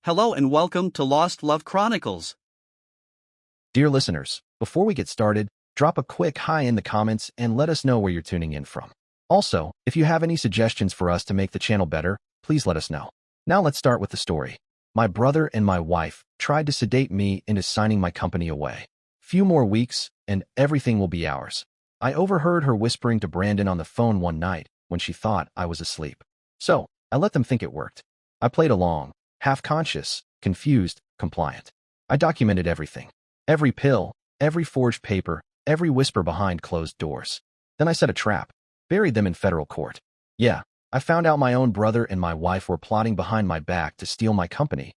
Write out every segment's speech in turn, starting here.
Hello and welcome to Lost Love Chronicles. Dear listeners, before we get started, drop a quick hi in the comments and let us know where you're tuning in from. Also, if you have any suggestions for us to make the channel better, please let us know. Now let's start with the story. My brother and my wife tried to sedate me into signing my company away. Few more weeks, and everything will be ours. I overheard her whispering to Brandon on the phone one night when she thought I was asleep. So, I let them think it worked. I played along, half-conscious, confused, compliant. I documented everything. Every pill, every forged paper, every whisper behind closed doors. Then I set a trap, buried them in federal court. Yeah, I found out my own brother and my wife were plotting behind my back to steal my company.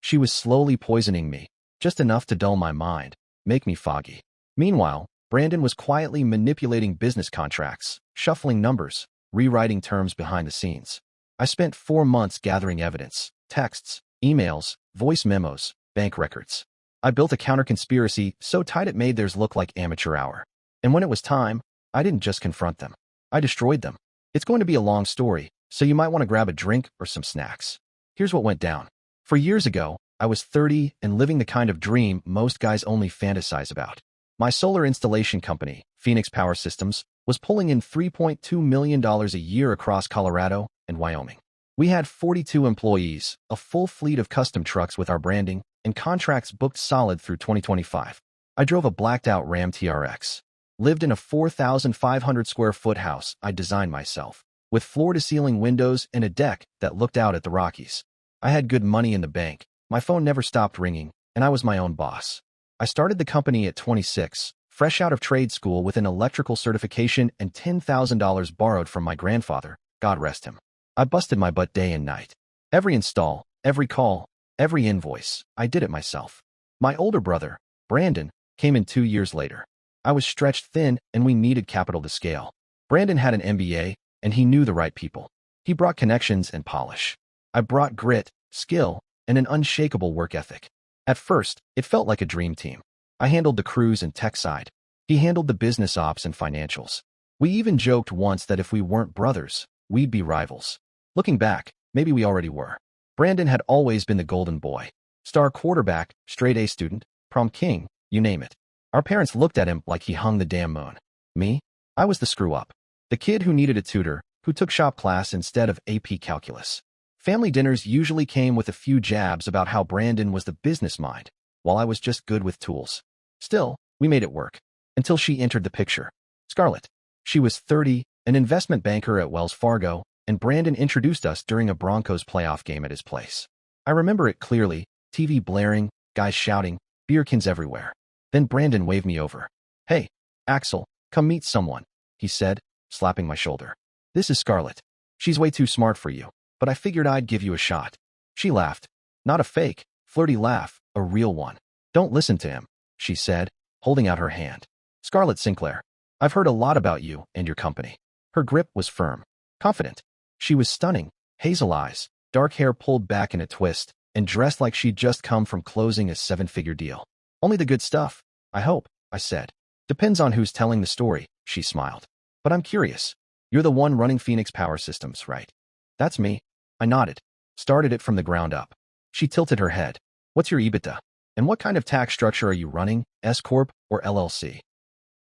She was slowly poisoning me, just enough to dull my mind, make me foggy. Meanwhile, Brandon was quietly manipulating business contracts, shuffling numbers, rewriting terms behind the scenes. I spent 4 months gathering evidence, texts, emails, voice memos, bank records. I built a counter-conspiracy so tight it made theirs look like amateur hour. And when it was time, I didn't just confront them. I destroyed them. It's going to be a long story, so you might want to grab a drink or some snacks. Here's what went down. 4 years ago, I was 30 and living the kind of dream most guys only fantasize about. My solar installation company, Phoenix Power Systems, was pulling in $3.2 million a year across Colorado and Wyoming. We had 42 employees, a full fleet of custom trucks with our branding, and contracts booked solid through 2025. I drove a blacked-out Ram TRX. Lived in a 4,500 square foot house I designed myself, with floor-to-ceiling windows and a deck that looked out at the Rockies. I had good money in the bank, my phone never stopped ringing, and I was my own boss. I started the company at 26, fresh out of trade school with an electrical certification and $10,000 borrowed from my grandfather, God rest him. I busted my butt day and night. Every install, every call, every invoice, I did it myself. My older brother, Brandon, came in 2 years later. I was stretched thin and we needed capital to scale. Brandon had an MBA and he knew the right people. He brought connections and polish. I brought grit, skill, and an unshakable work ethic. At first, it felt like a dream team. I handled the crews and tech side. He handled the business ops and financials. We even joked once that if we weren't brothers, we'd be rivals. Looking back, maybe we already were. Brandon had always been the golden boy. Star quarterback, straight-A student, prom king, you name it. Our parents looked at him like he hung the damn moon. Me? I was the screw-up. The kid who needed a tutor, who took shop class instead of AP calculus. Family dinners usually came with a few jabs about how Brandon was the business mind, while I was just good with tools. Still, we made it work. Until she entered the picture. Scarlett. She was 30, an investment banker at Wells Fargo, and Brandon introduced us during a Broncos playoff game at his place. I remember it clearly, TV blaring, guys shouting, beer cans everywhere. Then Brandon waved me over. Hey, Axel, come meet someone, he said, slapping my shoulder. This is Scarlett. She's way too smart for you, but I figured I'd give you a shot. She laughed. Not a fake, flirty laugh, a real one. Don't listen to him, she said, holding out her hand. Scarlett Sinclair, I've heard a lot about you and your company. Her grip was firm, confident. She was stunning, hazel eyes, dark hair pulled back in a twist, and dressed like she'd just come from closing a 7-figure deal. Only the good stuff, I hope, I said. Depends on who's telling the story, she smiled. But I'm curious. You're the one running Phoenix Power Systems, right? That's me. I nodded. Started it from the ground up. She tilted her head. What's your EBITDA? And what kind of tax structure are you running, S-Corp or LLC?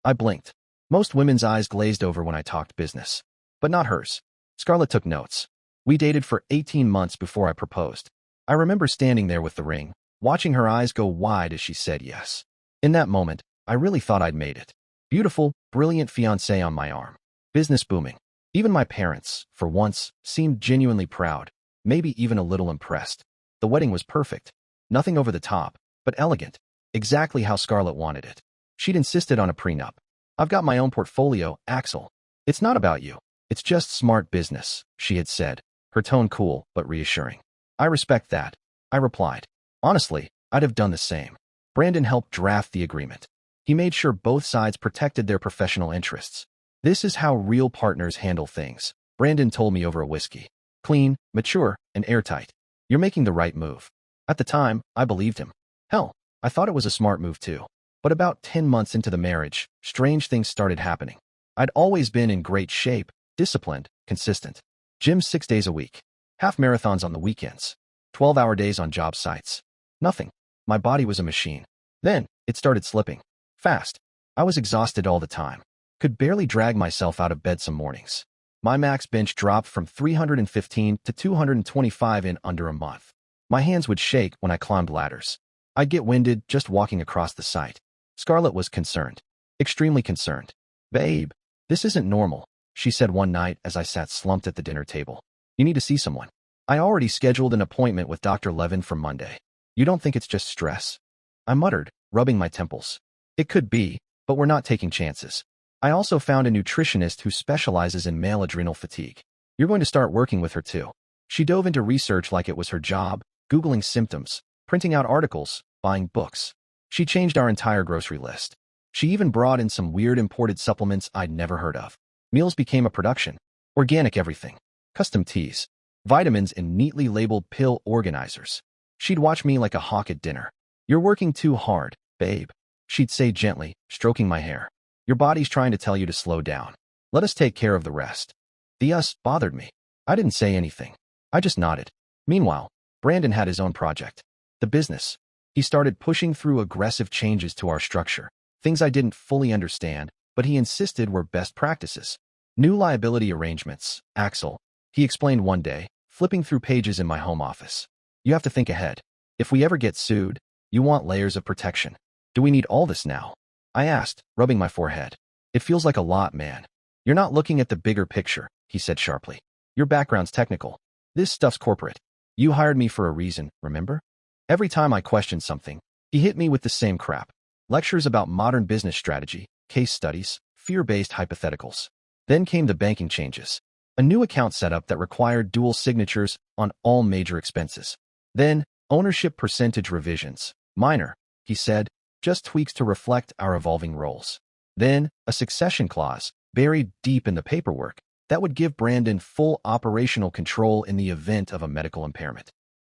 I blinked. Most women's eyes glazed over when I talked business. But not hers. Scarlett took notes. We dated for 18 months before I proposed. I remember standing there with the ring, watching her eyes go wide as she said yes. In that moment, I really thought I'd made it. Beautiful, brilliant fiancé on my arm. Business booming. Even my parents, for once, seemed genuinely proud, maybe even a little impressed. The wedding was perfect. Nothing over the top, but elegant. Exactly how Scarlett wanted it. She'd insisted on a prenup. I've got my own portfolio, Axel. It's not about you. It's just smart business, she had said, her tone cool but reassuring. I respect that, I replied. Honestly, I'd have done the same. Brandon helped draft the agreement. He made sure both sides protected their professional interests. This is how real partners handle things, Brandon told me over a whiskey. Clean, mature, and airtight. You're making the right move. At the time, I believed him. Hell, I thought it was a smart move too. But about 10 months into the marriage, strange things started happening. I'd always been in great shape, disciplined, consistent. Gym 6 days a week. Half marathons on the weekends. 12-hour days on job sites. Nothing. My body was a machine. Then, it started slipping. Fast. I was exhausted all the time. Could barely drag myself out of bed some mornings. My max bench dropped from 315 to 225 in under a month. My hands would shake when I climbed ladders. I'd get winded just walking across the site. Scarlett was concerned. Extremely concerned. "Babe, this isn't normal," she said one night as I sat slumped at the dinner table. "You need to see someone." I already scheduled an appointment with Dr. Levin for Monday. "You don't think it's just stress?" I muttered, rubbing my temples. "It could be, but we're not taking chances." I also found a nutritionist who specializes in male adrenal fatigue. "You're going to start working with her too." She dove into research like it was her job, Googling symptoms, printing out articles, buying books. She changed our entire grocery list. She even brought in some weird imported supplements I'd never heard of. Meals became a production. Organic everything. Custom teas. Vitamins in neatly labeled pill organizers. She'd watch me like a hawk at dinner. "You're working too hard, babe," she'd say gently, stroking my hair. "Your body's trying to tell you to slow down. Let us take care of the rest." The us bothered me. I didn't say anything. I just nodded. Meanwhile, Brandon had his own project. The business. He started pushing through aggressive changes to our structure. Things I didn't fully understand, but he insisted were best practices. "New liability arrangements, Axel," he explained one day, flipping through pages in my home office. "You have to think ahead. If we ever get sued, you want layers of protection." "Do we need all this now?" I asked, rubbing my forehead. "It feels like a lot, man." "You're not looking at the bigger picture," he said sharply. "Your background's technical. This stuff's corporate. You hired me for a reason, remember?" Every time I questioned something, he hit me with the same crap. Lectures about modern business strategy, case studies, fear-based hypotheticals. Then came the banking changes. A new account setup that required dual signatures on all major expenses. Then, ownership percentage revisions. "Minor," he said, "just tweaks to reflect our evolving roles." Then, a succession clause, buried deep in the paperwork, that would give Brandon full operational control in the event of a medical impairment.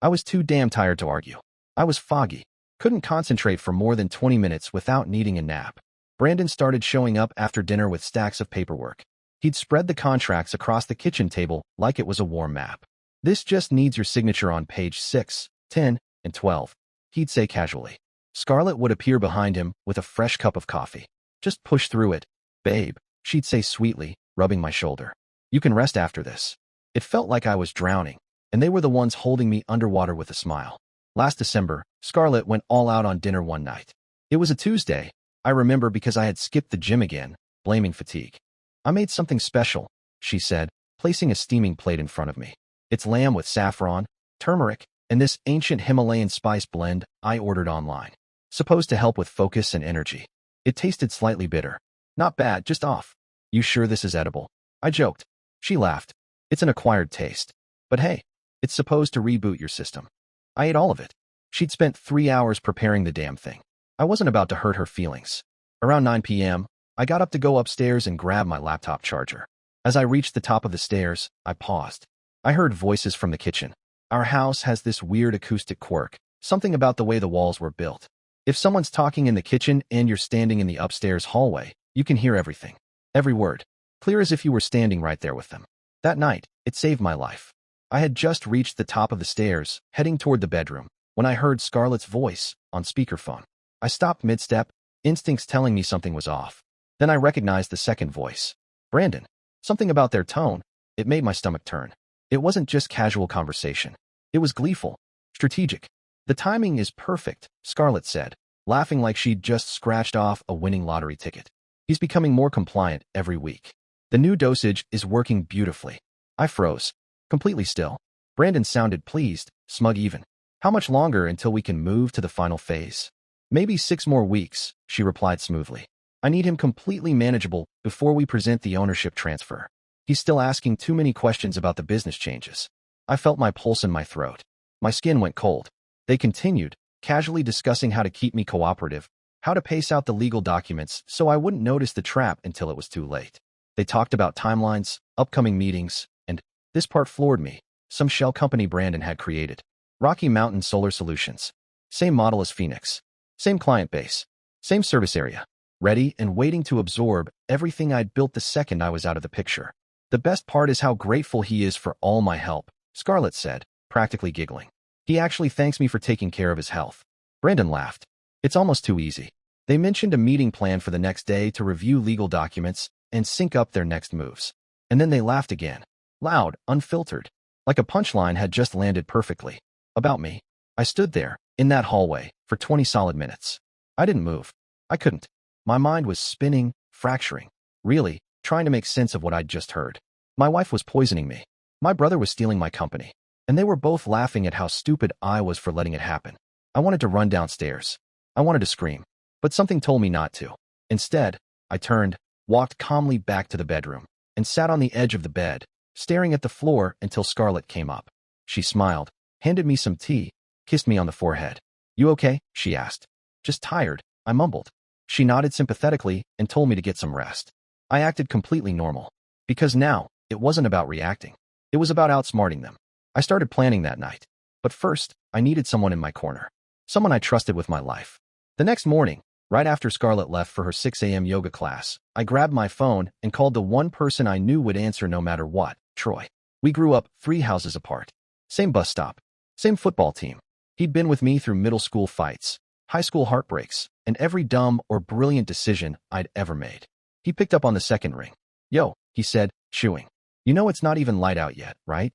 I was too damn tired to argue. I was foggy. Couldn't concentrate for more than 20 minutes without needing a nap. Brandon started showing up after dinner with stacks of paperwork. He'd spread the contracts across the kitchen table like it was a war map. "This just needs your signature on page 6, 10, and 12, he'd say casually. Scarlett would appear behind him with a fresh cup of coffee. "Just push through it, babe," she'd say sweetly, rubbing my shoulder. "You can rest after this." It felt like I was drowning, and they were the ones holding me underwater with a smile. Last December, Scarlett went all out on dinner one night. It was a Tuesday, I remember, because I had skipped the gym again, blaming fatigue. "I made something special," she said, placing a steaming plate in front of me. "It's lamb with saffron, turmeric, and this ancient Himalayan spice blend I ordered online. Supposed to help with focus and energy. It tasted slightly bitter. Not bad, just off." "You sure this is edible?" I joked. She laughed. "It's an acquired taste. But hey, it's supposed to reboot your system." I ate all of it. She'd spent 3 hours preparing the damn thing. I wasn't about to hurt her feelings. Around 9 p.m., I got up to go upstairs and grab my laptop charger. As I reached the top of the stairs, I paused. I heard voices from the kitchen. Our house has this weird acoustic quirk, something about the way the walls were built. If someone's talking in the kitchen and you're standing in the upstairs hallway, you can hear everything. Every word. Clear as if you were standing right there with them. That night, it saved my life. I had just reached the top of the stairs, heading toward the bedroom, when I heard Scarlett's voice on speakerphone. I stopped mid-step, instincts telling me something was off. Then I recognized the second voice. Brandon. Something about their tone. It made my stomach turn. It wasn't just casual conversation. It was gleeful. Strategic. "The timing is perfect," Scarlett said, laughing like she'd just scratched off a winning lottery ticket. "He's becoming more compliant every week. The new dosage is working beautifully." I froze. Completely still. Brandon sounded pleased, smug even. "How much longer until we can move to the final phase?" "Maybe 6 more weeks," she replied smoothly. "I need him completely manageable before we present the ownership transfer. He's still asking too many questions about the business changes." I felt my pulse in my throat. My skin went cold. They continued, casually discussing how to keep me cooperative, how to pace out the legal documents so I wouldn't notice the trap until it was too late. They talked about timelines, upcoming meetings, and this part floored me, some shell company Brandon had created. Rocky Mountain Solar Solutions. Same model as Phoenix. Same client base. Same service area. Ready and waiting to absorb everything I'd built the second I was out of the picture. "The best part is how grateful he is for all my help," Scarlett said, practically giggling. He actually thanks me for taking care of his health. Brandon laughed. It's almost too easy. They mentioned a meeting plan for the next day to review legal documents and sync up their next moves. And then they laughed again. Loud, unfiltered. Like a punchline had just landed perfectly. About me. I stood there, in that hallway, for 20 solid minutes. I didn't move. I couldn't. My mind was spinning, fracturing. Really, trying to make sense of what I'd just heard. My wife was poisoning me. My brother was stealing my company. And they were both laughing at how stupid I was for letting it happen. I wanted to run downstairs. I wanted to scream. But something told me not to. Instead, I turned, walked calmly back to the bedroom, and sat on the edge of the bed, staring at the floor until Scarlett came up. She smiled, handed me some tea, kissed me on the forehead. You okay? She asked. Just tired, I mumbled. She nodded sympathetically and told me to get some rest. I acted completely normal. Because now, it wasn't about reacting. It was about outsmarting them. I started planning that night. But first, I needed someone in my corner. Someone I trusted with my life. The next morning, right after Scarlett left for her 6 a.m. yoga class, I grabbed my phone and called the one person I knew would answer no matter what, Troy. We grew up 3 houses apart. Same bus stop. Same football team. He'd been with me through middle school fights, high school heartbreaks, and every dumb or brilliant decision I'd ever made. He picked up on the second ring. Yo, he said, chewing. You know it's not even light out yet, right?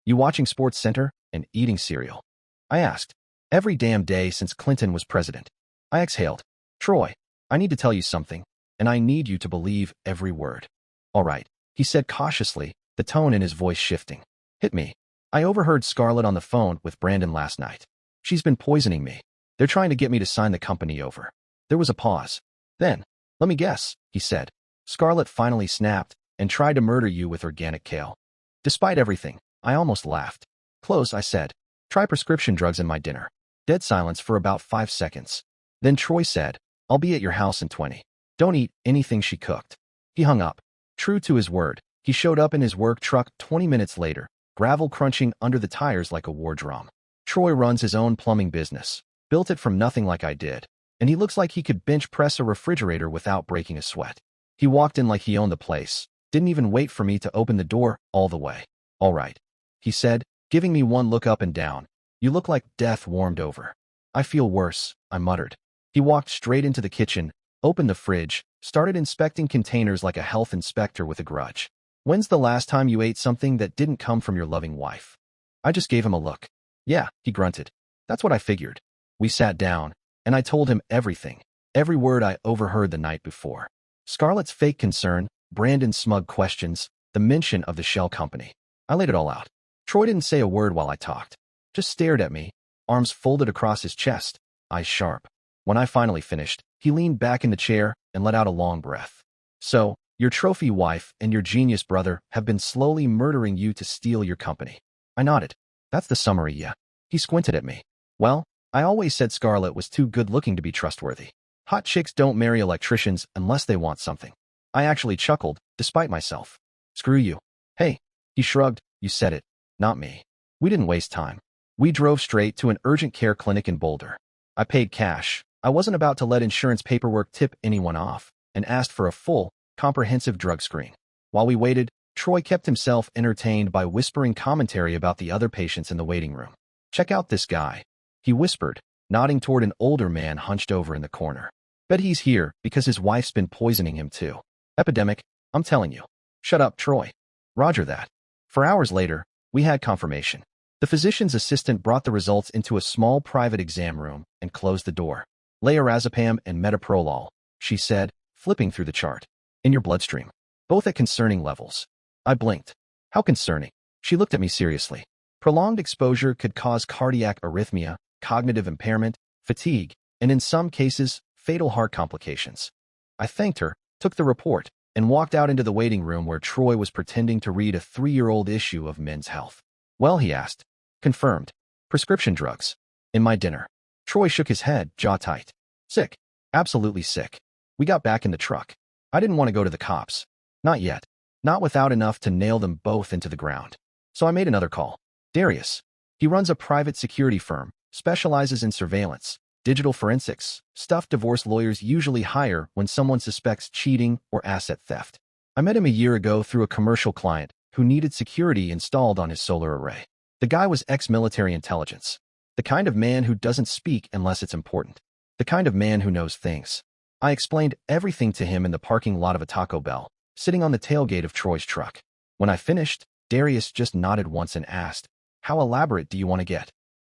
You watching Sports Center and eating cereal? I asked. Every damn day since Clinton was president. I exhaled. Troy, I need to tell you something, and I need you to believe every word. All right, he said cautiously, the tone in his voice shifting. Hit me. I overheard Scarlett on the phone with Brandon last night. She's been poisoning me. They're trying to get me to sign the company over. There was a pause. Then, let me guess, he said. Scarlett finally snapped and tried to murder you with organic kale. Despite everything, I almost laughed. Close, I said. Try prescription drugs in my dinner. Dead silence for about 5 seconds. Then Troy said, I'll be at your house in 20. Don't eat anything she cooked. He hung up. True to his word, he showed up in his work truck 20 minutes later, gravel crunching under the tires like a war drum. Troy runs his own plumbing business, built it from nothing like I did, and he looks like he could bench press a refrigerator without breaking a sweat. He walked in like he owned the place, didn't even wait for me to open the door all the way. All right, he said, giving me one look up and down. You look like death warmed over. I feel worse, I muttered. He walked straight into the kitchen, opened the fridge, started inspecting containers like a health inspector with a grudge. When's the last time you ate something that didn't come from your loving wife? I just gave him a look. Yeah, he grunted. That's what I figured. We sat down, and I told him everything, every word I overheard the night before. Scarlett's fake concern, Brandon's smug questions, the mention of the shell company. I laid it all out. Troy didn't say a word while I talked. Just stared at me, arms folded across his chest, eyes sharp. When I finally finished, he leaned back in the chair and let out a long breath. So, your trophy wife and your genius brother have been slowly murdering you to steal your company. I nodded. That's the summary, yeah. He squinted at me. Well, I always said Scarlett was too good-looking to be trustworthy. Hot chicks don't marry electricians unless they want something. I actually chuckled, despite myself. Screw you. Hey, he shrugged. You said it, not me. We didn't waste time. We drove straight to an urgent care clinic in Boulder. I paid cash. I wasn't about to let insurance paperwork tip anyone off, and asked for a full, comprehensive drug screen. While we waited, Troy kept himself entertained by whispering commentary about the other patients in the waiting room. Check out this guy, he whispered, nodding toward an older man hunched over in the corner. Bet he's here because his wife's been poisoning him too. Epidemic, I'm telling you. Shut up, Troy. Roger that. For hours later, we had confirmation. The physician's assistant brought the results into a small private exam room and closed the door. Lorazepam and metoprolol, she said, flipping through the chart. In your bloodstream. Both at concerning levels. I blinked. How concerning? She looked at me seriously. Prolonged exposure could cause cardiac arrhythmia, cognitive impairment, fatigue, and in some cases, fatal heart complications. I thanked her, took the report, and walked out into the waiting room where Troy was pretending to read a 3-year-old issue of Men's Health. Well, he asked. Confirmed. Prescription drugs. In my dinner. Troy shook his head, jaw tight. Sick. Absolutely sick. We got back in the truck. I didn't want to go to the cops. Not yet. Not without enough to nail them both into the ground. So I made another call. Darius. He runs a private security firm, specializes in surveillance, digital forensics, stuff divorce lawyers usually hire when someone suspects cheating or asset theft. I met him a year ago through a commercial client who needed security installed on his solar array. The guy was ex-military intelligence. The kind of man who doesn't speak unless it's important. The kind of man who knows things. I explained everything to him in the parking lot of a Taco Bell, sitting on the tailgate of Troy's truck. When I finished, Darius just nodded once and asked, "How elaborate do you want to get?"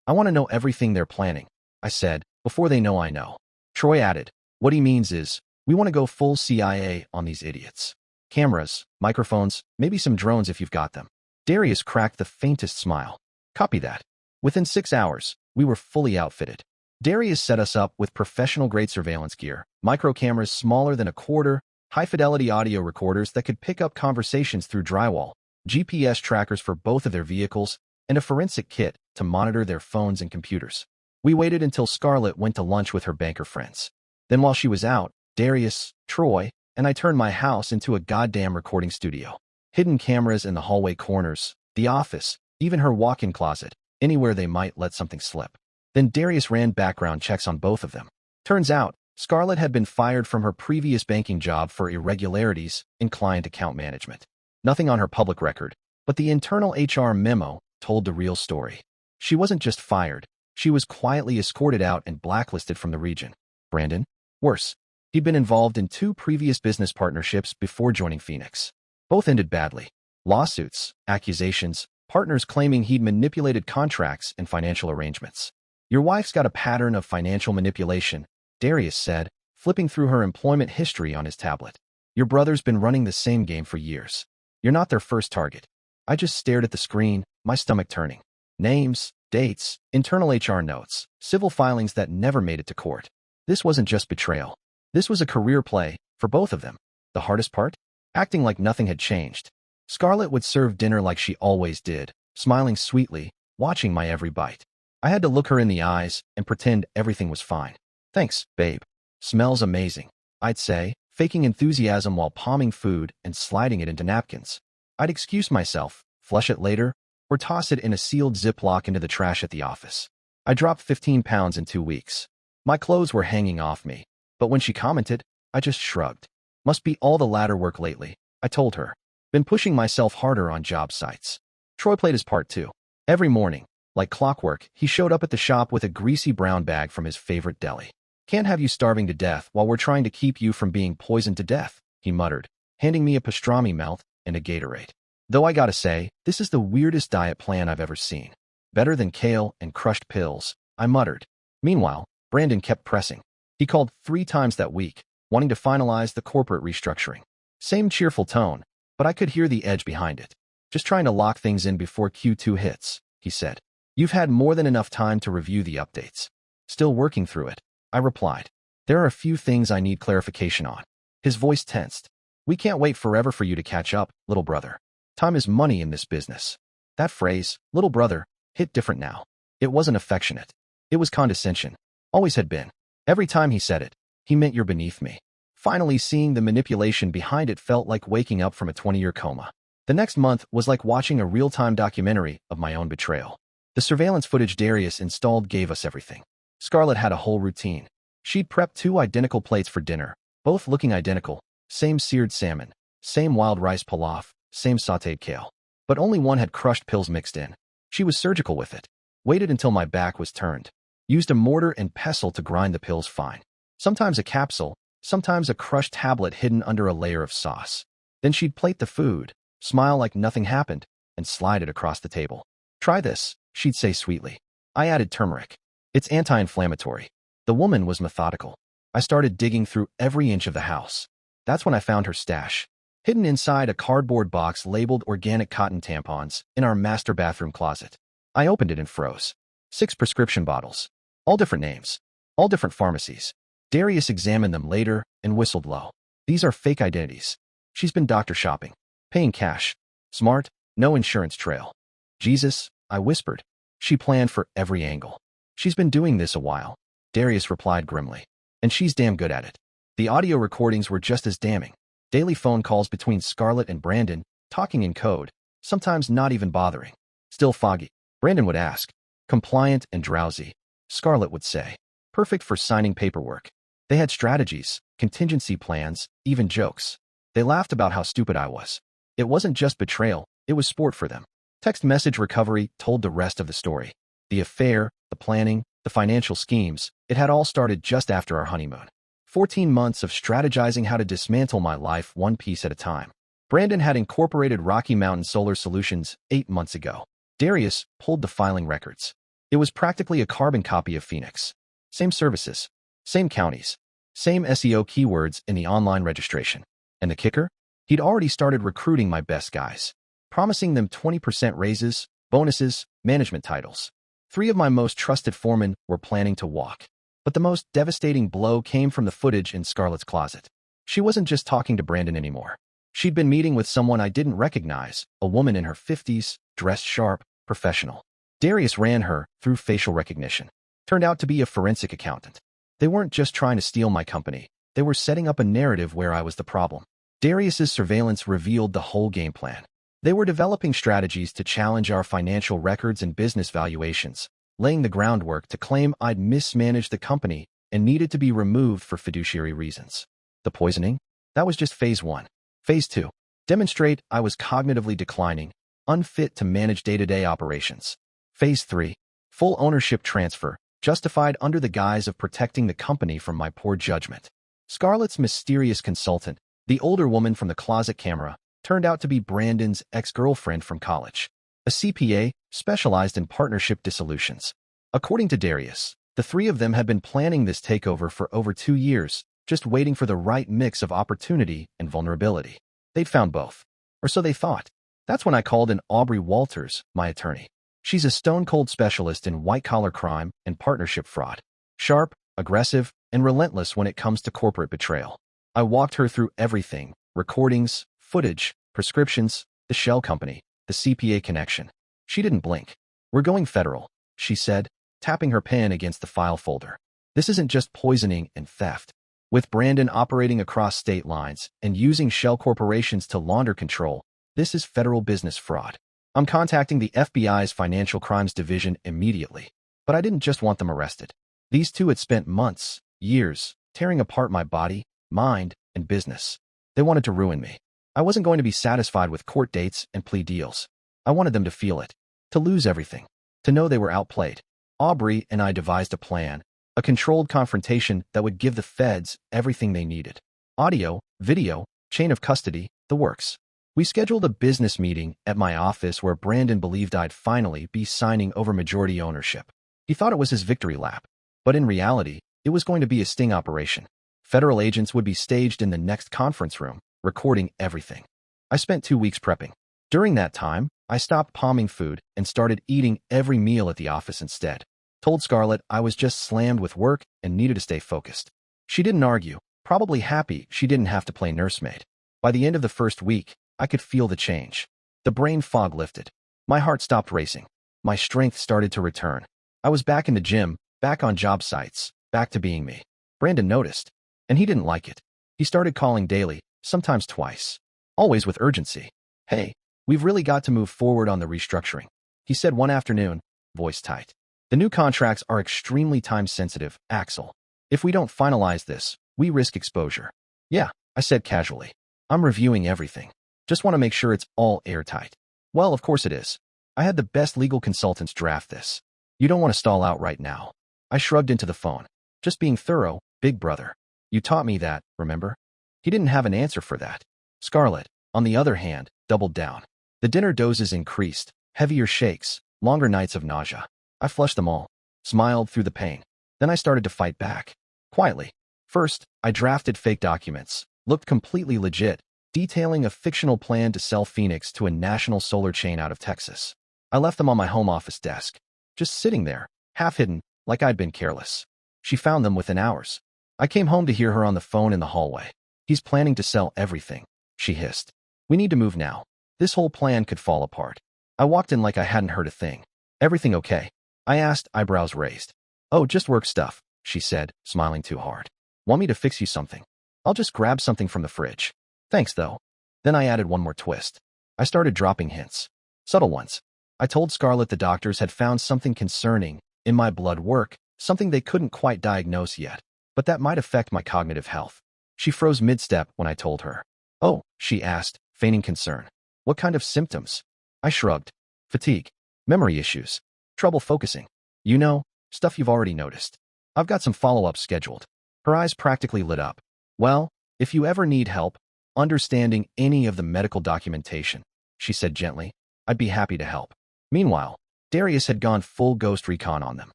"I want to know everything they're planning," I said, "before they know I know." Troy added, "What he means is, we want to go full CIA on these idiots. Cameras, microphones, maybe some drones if you've got them." Darius cracked the faintest smile. "Copy that." Within 6 hours, we were fully outfitted. Darius set us up with professional-grade surveillance gear, micro cameras smaller than a quarter, high-fidelity audio recorders that could pick up conversations through drywall, GPS trackers for both of their vehicles, and a forensic kit to monitor their phones and computers. We waited until Scarlett went to lunch with her banker friends. Then while she was out, Darius, Troy, and I turned my house into a goddamn recording studio. Hidden cameras in the hallway corners, the office, even her walk-in closet, anywhere they might let something slip. Then Darius ran background checks on both of them. Turns out, Scarlett had been fired from her previous banking job for irregularities in client account management. Nothing on her public record, but the internal HR memo told the real story. She wasn't just fired, she was quietly escorted out and blacklisted from the region. Brandon? Worse. He'd been involved in 2 previous business partnerships before joining Phoenix. Both ended badly. Lawsuits, accusations, partners claiming he'd manipulated contracts and financial arrangements. "Your wife's got a pattern of financial manipulation," Darius said, flipping through her employment history on his tablet. "Your brother's been running the same game for years. You're not their first target." I just stared at the screen, my stomach turning. Names, dates, internal HR notes, civil filings that never made it to court. This wasn't just betrayal. This was a career play, for both of them. The hardest part? Acting like nothing had changed. Scarlett would serve dinner like she always did, smiling sweetly, watching my every bite. I had to look her in the eyes and pretend everything was fine. "Thanks, babe. Smells amazing," I'd say, faking enthusiasm while palming food and sliding it into napkins. I'd excuse myself, flush it later, or toss it in a sealed Ziploc into the trash at the office. I dropped 15 pounds in 2 weeks. My clothes were hanging off me, but when she commented, I just shrugged. "Must be all the ladder work lately," I told her. "Been pushing myself harder on job sites." Troy played his part too. Every morning, like clockwork, he showed up at the shop with a greasy brown bag from his favorite deli. "Can't have you starving to death while we're trying to keep you from being poisoned to death," he muttered, handing me a pastrami melt and a Gatorade. Though I gotta say, this is the weirdest diet plan I've ever seen. "Better than kale and crushed pills," I muttered. Meanwhile, Brandon kept pressing. He called 3 times that week, wanting to finalize the corporate restructuring. Same cheerful tone, but I could hear the edge behind it. "Just trying to lock things in before Q2 hits," he said. "You've had more than enough time to review the updates." "Still working through it," I replied. "There are a few things I need clarification on." His voice tensed. "We can't wait forever for you to catch up, little brother. Time is money in this business." That phrase, little brother, hit different now. It wasn't affectionate. It was condescension. Always had been. Every time he said it, he meant you're beneath me. Finally seeing the manipulation behind it felt like waking up from a 20-year coma. The next month was like watching a real-time documentary of my own betrayal. The surveillance footage Darius installed gave us everything. Scarlett had a whole routine. She'd prepped 2 identical plates for dinner, both looking identical, same seared salmon, same wild rice pilaf, same sautéed kale. But only one had crushed pills mixed in. She was surgical with it. Waited until my back was turned. Used a mortar and pestle to grind the pills fine. Sometimes a capsule, sometimes a crushed tablet hidden under a layer of sauce. Then she'd plate the food, smile like nothing happened, and slide it across the table. "Try this," she'd say sweetly. I added turmeric. "It's anti-inflammatory." The woman was methodical. I started digging through every inch of the house. That's when I found her stash. Hidden inside a cardboard box labeled organic cotton tampons in our master bathroom closet. I opened it and froze. 6 prescription bottles. All different names. All different pharmacies. Darius examined them later and whistled low. "These are fake identities. She's been doctor shopping. Paying cash. Smart, no insurance trail." "Jesus," I whispered. "She planned for every angle." "She's been doing this a while," Darius replied grimly. "And she's damn good at it." The audio recordings were just as damning. Daily phone calls between Scarlett and Brandon, talking in code, sometimes not even bothering. "Still foggy," Brandon would ask. "Compliant and drowsy," Scarlett would say. "Perfect for signing paperwork." They had strategies, contingency plans, even jokes. They laughed about how stupid I was. It wasn't just betrayal, it was sport for them. Text message recovery told the rest of the story. The affair, the planning, the financial schemes, it had all started just after our honeymoon. 14 months of strategizing how to dismantle my life one piece at a time. Brandon had incorporated Rocky Mountain Solar Solutions 8 months ago. Darius pulled the filing records. It was practically a carbon copy of Phoenix. Same services, same counties, same SEO keywords in the online registration. And the kicker? He'd already started recruiting my best guys, promising them 20% raises, bonuses, management titles. 3 of my most trusted foremen were planning to walk. But the most devastating blow came from the footage in Scarlett's closet. She wasn't just talking to Brandon anymore. She'd been meeting with someone I didn't recognize, a woman in her 50s, dressed sharp, professional. Darius ran her through facial recognition. Turned out to be a forensic accountant. They weren't just trying to steal my company. They were setting up a narrative where I was the problem. Darius's surveillance revealed the whole game plan. They were developing strategies to challenge our financial records and business valuations, laying the groundwork to claim I'd mismanaged the company and needed to be removed for fiduciary reasons. The poisoning? That was just phase 1. Phase 2. Demonstrate I was cognitively declining, unfit to manage day-to-day operations. Phase 3. Full ownership transfer, justified under the guise of protecting the company from my poor judgment. Scarlett's mysterious consultant, the older woman from the closet camera, turned out to be Brandon's ex-girlfriend from college, a CPA specialized in partnership dissolutions. According to Darius, the 3 of them had been planning this takeover for over 2 years, just waiting for the right mix of opportunity and vulnerability. They'd found both. Or so they thought. That's when I called in Aubrey Walters, my attorney. She's a stone-cold specialist in white-collar crime and partnership fraud. Sharp, aggressive, and relentless when it comes to corporate betrayal. I walked her through everything: recordings, footage, prescriptions, the shell company, the CPA connection. She didn't blink. "We're going federal," she said, tapping her pen against the file folder. "This isn't just poisoning and theft. With Brandon operating across state lines and using shell corporations to launder control, this is federal business fraud. I'm contacting the FBI's Financial Crimes Division immediately." But I didn't just want them arrested. These 2 had spent months, years, tearing apart my body, mind, and business. They wanted to ruin me. I wasn't going to be satisfied with court dates and plea deals. I wanted them to feel it, to lose everything, to know they were outplayed. Aubrey and I devised a plan, a controlled confrontation that would give the feds everything they needed. Audio, video, chain of custody, the works. We scheduled a business meeting at my office where Brandon believed I'd finally be signing over majority ownership. He thought it was his victory lap. But in reality, it was going to be a sting operation. Federal agents would be staged in the next conference room, recording everything. I spent 2 weeks prepping. During that time, I stopped palming food and started eating every meal at the office instead. Told Scarlett I was just slammed with work and needed to stay focused. She didn't argue, probably happy she didn't have to play nursemaid. By the end of the first week, I could feel the change. The brain fog lifted. My heart stopped racing. My strength started to return. I was back in the gym, back on job sites, back to being me. Brandon noticed, and he didn't like it. He started calling daily, sometimes twice, always with urgency. "Hey, we've really got to move forward on the restructuring," he said one afternoon, voice tight. "The new contracts are extremely time-sensitive, Axel. If we don't finalize this, we risk exposure." "Yeah," I said casually. "I'm reviewing everything. Just want to make sure it's all airtight." "Well, of course it is. I had the best legal consultants draft this. You don't want to stall out right now." I shrugged into the phone. "Just being thorough, big brother. You taught me that, remember?" He didn't have an answer for that. Scarlett, on the other hand, doubled down. The dinner doses increased, heavier shakes, longer nights of nausea. I flushed them all, smiled through the pain. Then I started to fight back. Quietly. First, I drafted fake documents, looked completely legit, detailing a fictional plan to sell Phoenix to a national solar chain out of Texas. I left them on my home office desk, just sitting there, half-hidden, like I'd been careless. She found them within hours. I came home to hear her on the phone in the hallway. "He's planning to sell everything," she hissed. "We need to move now. This whole plan could fall apart." I walked in like I hadn't heard a thing. "Everything okay?" I asked, eyebrows raised. "Oh, just work stuff," she said, smiling too hard. "Want me to fix you something? I'll just grab something from the fridge." "Thanks, though." Then I added one more twist. I started dropping hints. Subtle ones. I told Scarlett the doctors had found something concerning in my blood work, something they couldn't quite diagnose yet, but that might affect my cognitive health. She froze mid-step when I told her. "Oh," she asked, feigning concern. "What kind of symptoms?" I shrugged. "Fatigue, memory issues, trouble focusing." You know, stuff you've already noticed. I've got some follow-up scheduled. Her eyes practically lit up. Well, if you ever need help understanding any of the medical documentation, she said gently, I'd be happy to help. Meanwhile, Darius had gone full ghost recon on them.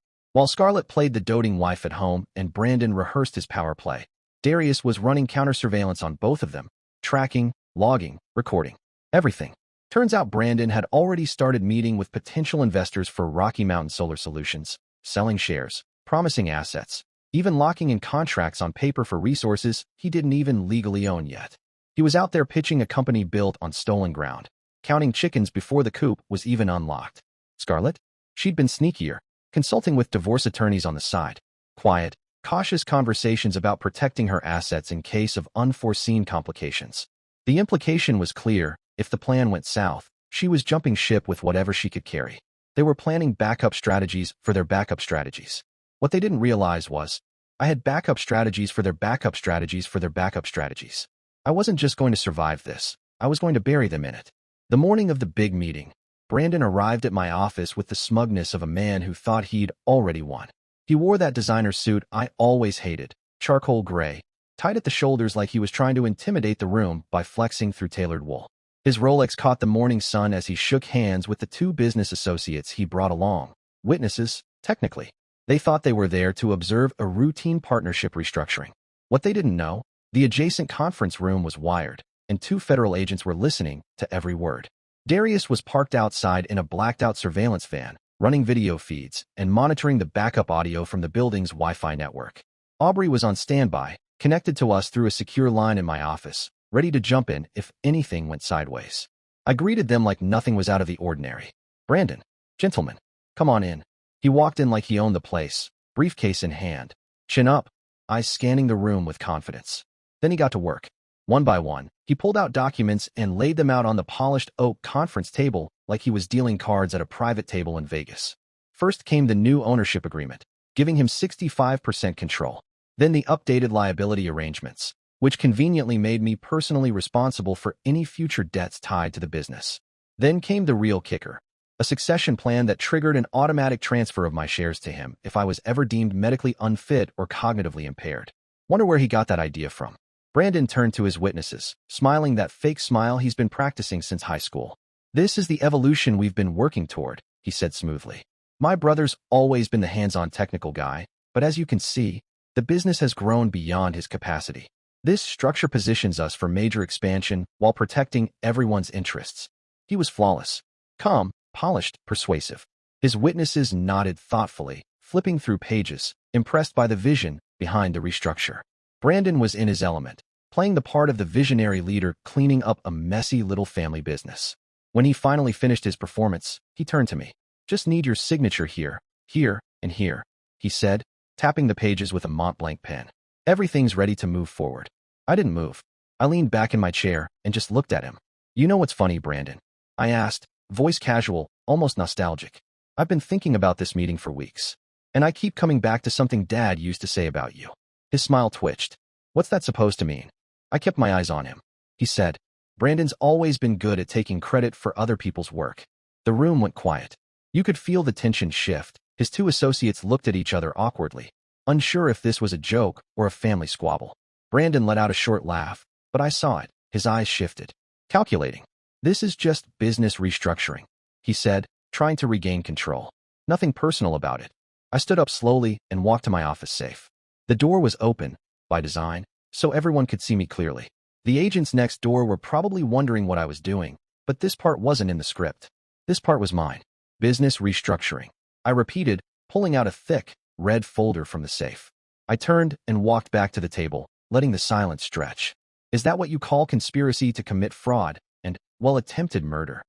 While Scarlett played the doting wife at home and Brandon rehearsed his power play, Darius was running counter-surveillance on both of them, tracking, logging, recording, everything. Turns out Brandon had already started meeting with potential investors for Rocky Mountain Solar Solutions, selling shares, promising assets, even locking in contracts on paper for resources he didn't even legally own yet. He was out there pitching a company built on stolen ground, counting chickens before the coop was even unlocked. Scarlett? She'd been sneakier, consulting with divorce attorneys on the side. Quiet, cautious conversations about protecting her assets in case of unforeseen complications. The implication was clear: if the plan went south, she was jumping ship with whatever she could carry. They were planning backup strategies for their backup strategies. What they didn't realize was, I had backup strategies for their backup strategies for their backup strategies. I wasn't just going to survive this, I was going to bury them in it. The morning of the big meeting, Brandon arrived at my office with the smugness of a man who thought he'd already won. He wore that designer suit I always hated, charcoal gray, tied at the shoulders like he was trying to intimidate the room by flexing through tailored wool. His Rolex caught the morning sun as he shook hands with the two business associates he brought along. Witnesses, technically. They thought they were there to observe a routine partnership restructuring. What they didn't know, the adjacent conference room was wired, and two federal agents were listening to every word. Darius was parked outside in a blacked-out surveillance van, running video feeds and monitoring the backup audio from the building's Wi-Fi network. Aubrey was on standby, connected to us through a secure line in my office, ready to jump in if anything went sideways. I greeted them like nothing was out of the ordinary. Brandon, gentlemen, come on in. He walked in like he owned the place, briefcase in hand, chin up, eyes scanning the room with confidence. Then he got to work. One by one, he pulled out documents and laid them out on the polished oak conference table like he was dealing cards at a private table in Vegas. First came the new ownership agreement, giving him 65% control. Then the updated liability arrangements, which conveniently made me personally responsible for any future debts tied to the business. Then came the real kicker, a succession plan that triggered an automatic transfer of my shares to him if I was ever deemed medically unfit or cognitively impaired. Wonder where he got that idea from. Brandon turned to his witnesses, smiling that fake smile he's been practicing since high school. This is the evolution we've been working toward, he said smoothly. My brother's always been the hands-on technical guy, but as you can see, the business has grown beyond his capacity. This structure positions us for major expansion while protecting everyone's interests. He was flawless, calm, polished, persuasive. His witnesses nodded thoughtfully, flipping through pages, impressed by the vision behind the restructure. Brandon was in his element, playing the part of the visionary leader cleaning up a messy little family business. When he finally finished his performance, he turned to me. Just need your signature here, here, and here, he said, tapping the pages with a Montblanc pen. Everything's ready to move forward. I didn't move. I leaned back in my chair and just looked at him. You know what's funny, Brandon? I asked, voice casual, almost nostalgic. I've been thinking about this meeting for weeks, and I keep coming back to something Dad used to say about you. His smile twitched. What's that supposed to mean? I kept my eyes on him. He said, Brandon's always been good at taking credit for other people's work. The room went quiet. You could feel the tension shift. His two associates looked at each other awkwardly, unsure if this was a joke or a family squabble. Brandon let out a short laugh, but I saw it. His eyes shifted. Calculating. This is just business restructuring, he said, trying to regain control. Nothing personal about it. I stood up slowly and walked to my office safe. The door was open, by design, so everyone could see me clearly. The agents next door were probably wondering what I was doing, but this part wasn't in the script. This part was mine. Business restructuring. I repeated, pulling out a thick, red folder from the safe. I turned and walked back to the table, letting the silence stretch. Is that what you call conspiracy to commit fraud and, well, attempted murder?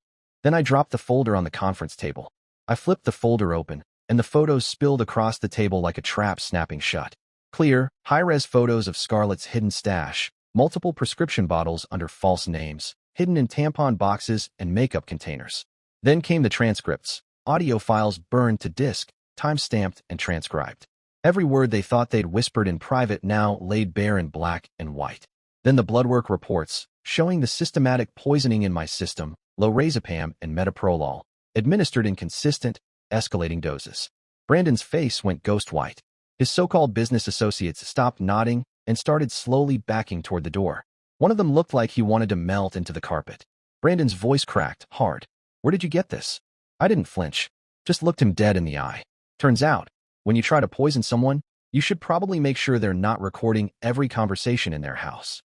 Then I dropped the folder on the conference table. I flipped the folder open, and the photos spilled across the table like a trap snapping shut. Clear, high-res photos of Scarlett's hidden stash, multiple prescription bottles under false names, hidden in tampon boxes and makeup containers. Then came the transcripts, audio files burned to disk, time-stamped and transcribed. Every word they thought they'd whispered in private now laid bare in black and white. Then the bloodwork reports, showing the systematic poisoning in my system, lorazepam and metoprolol, administered in consistent, escalating doses. Brandon's face went ghost white. His so-called business associates stopped nodding and started slowly backing toward the door. One of them looked like he wanted to melt into the carpet. Brandon's voice cracked hard. "Where did you get this?" I didn't flinch. Just looked him dead in the eye. Turns out, when you try to poison someone, you should probably make sure they're not recording every conversation in their house.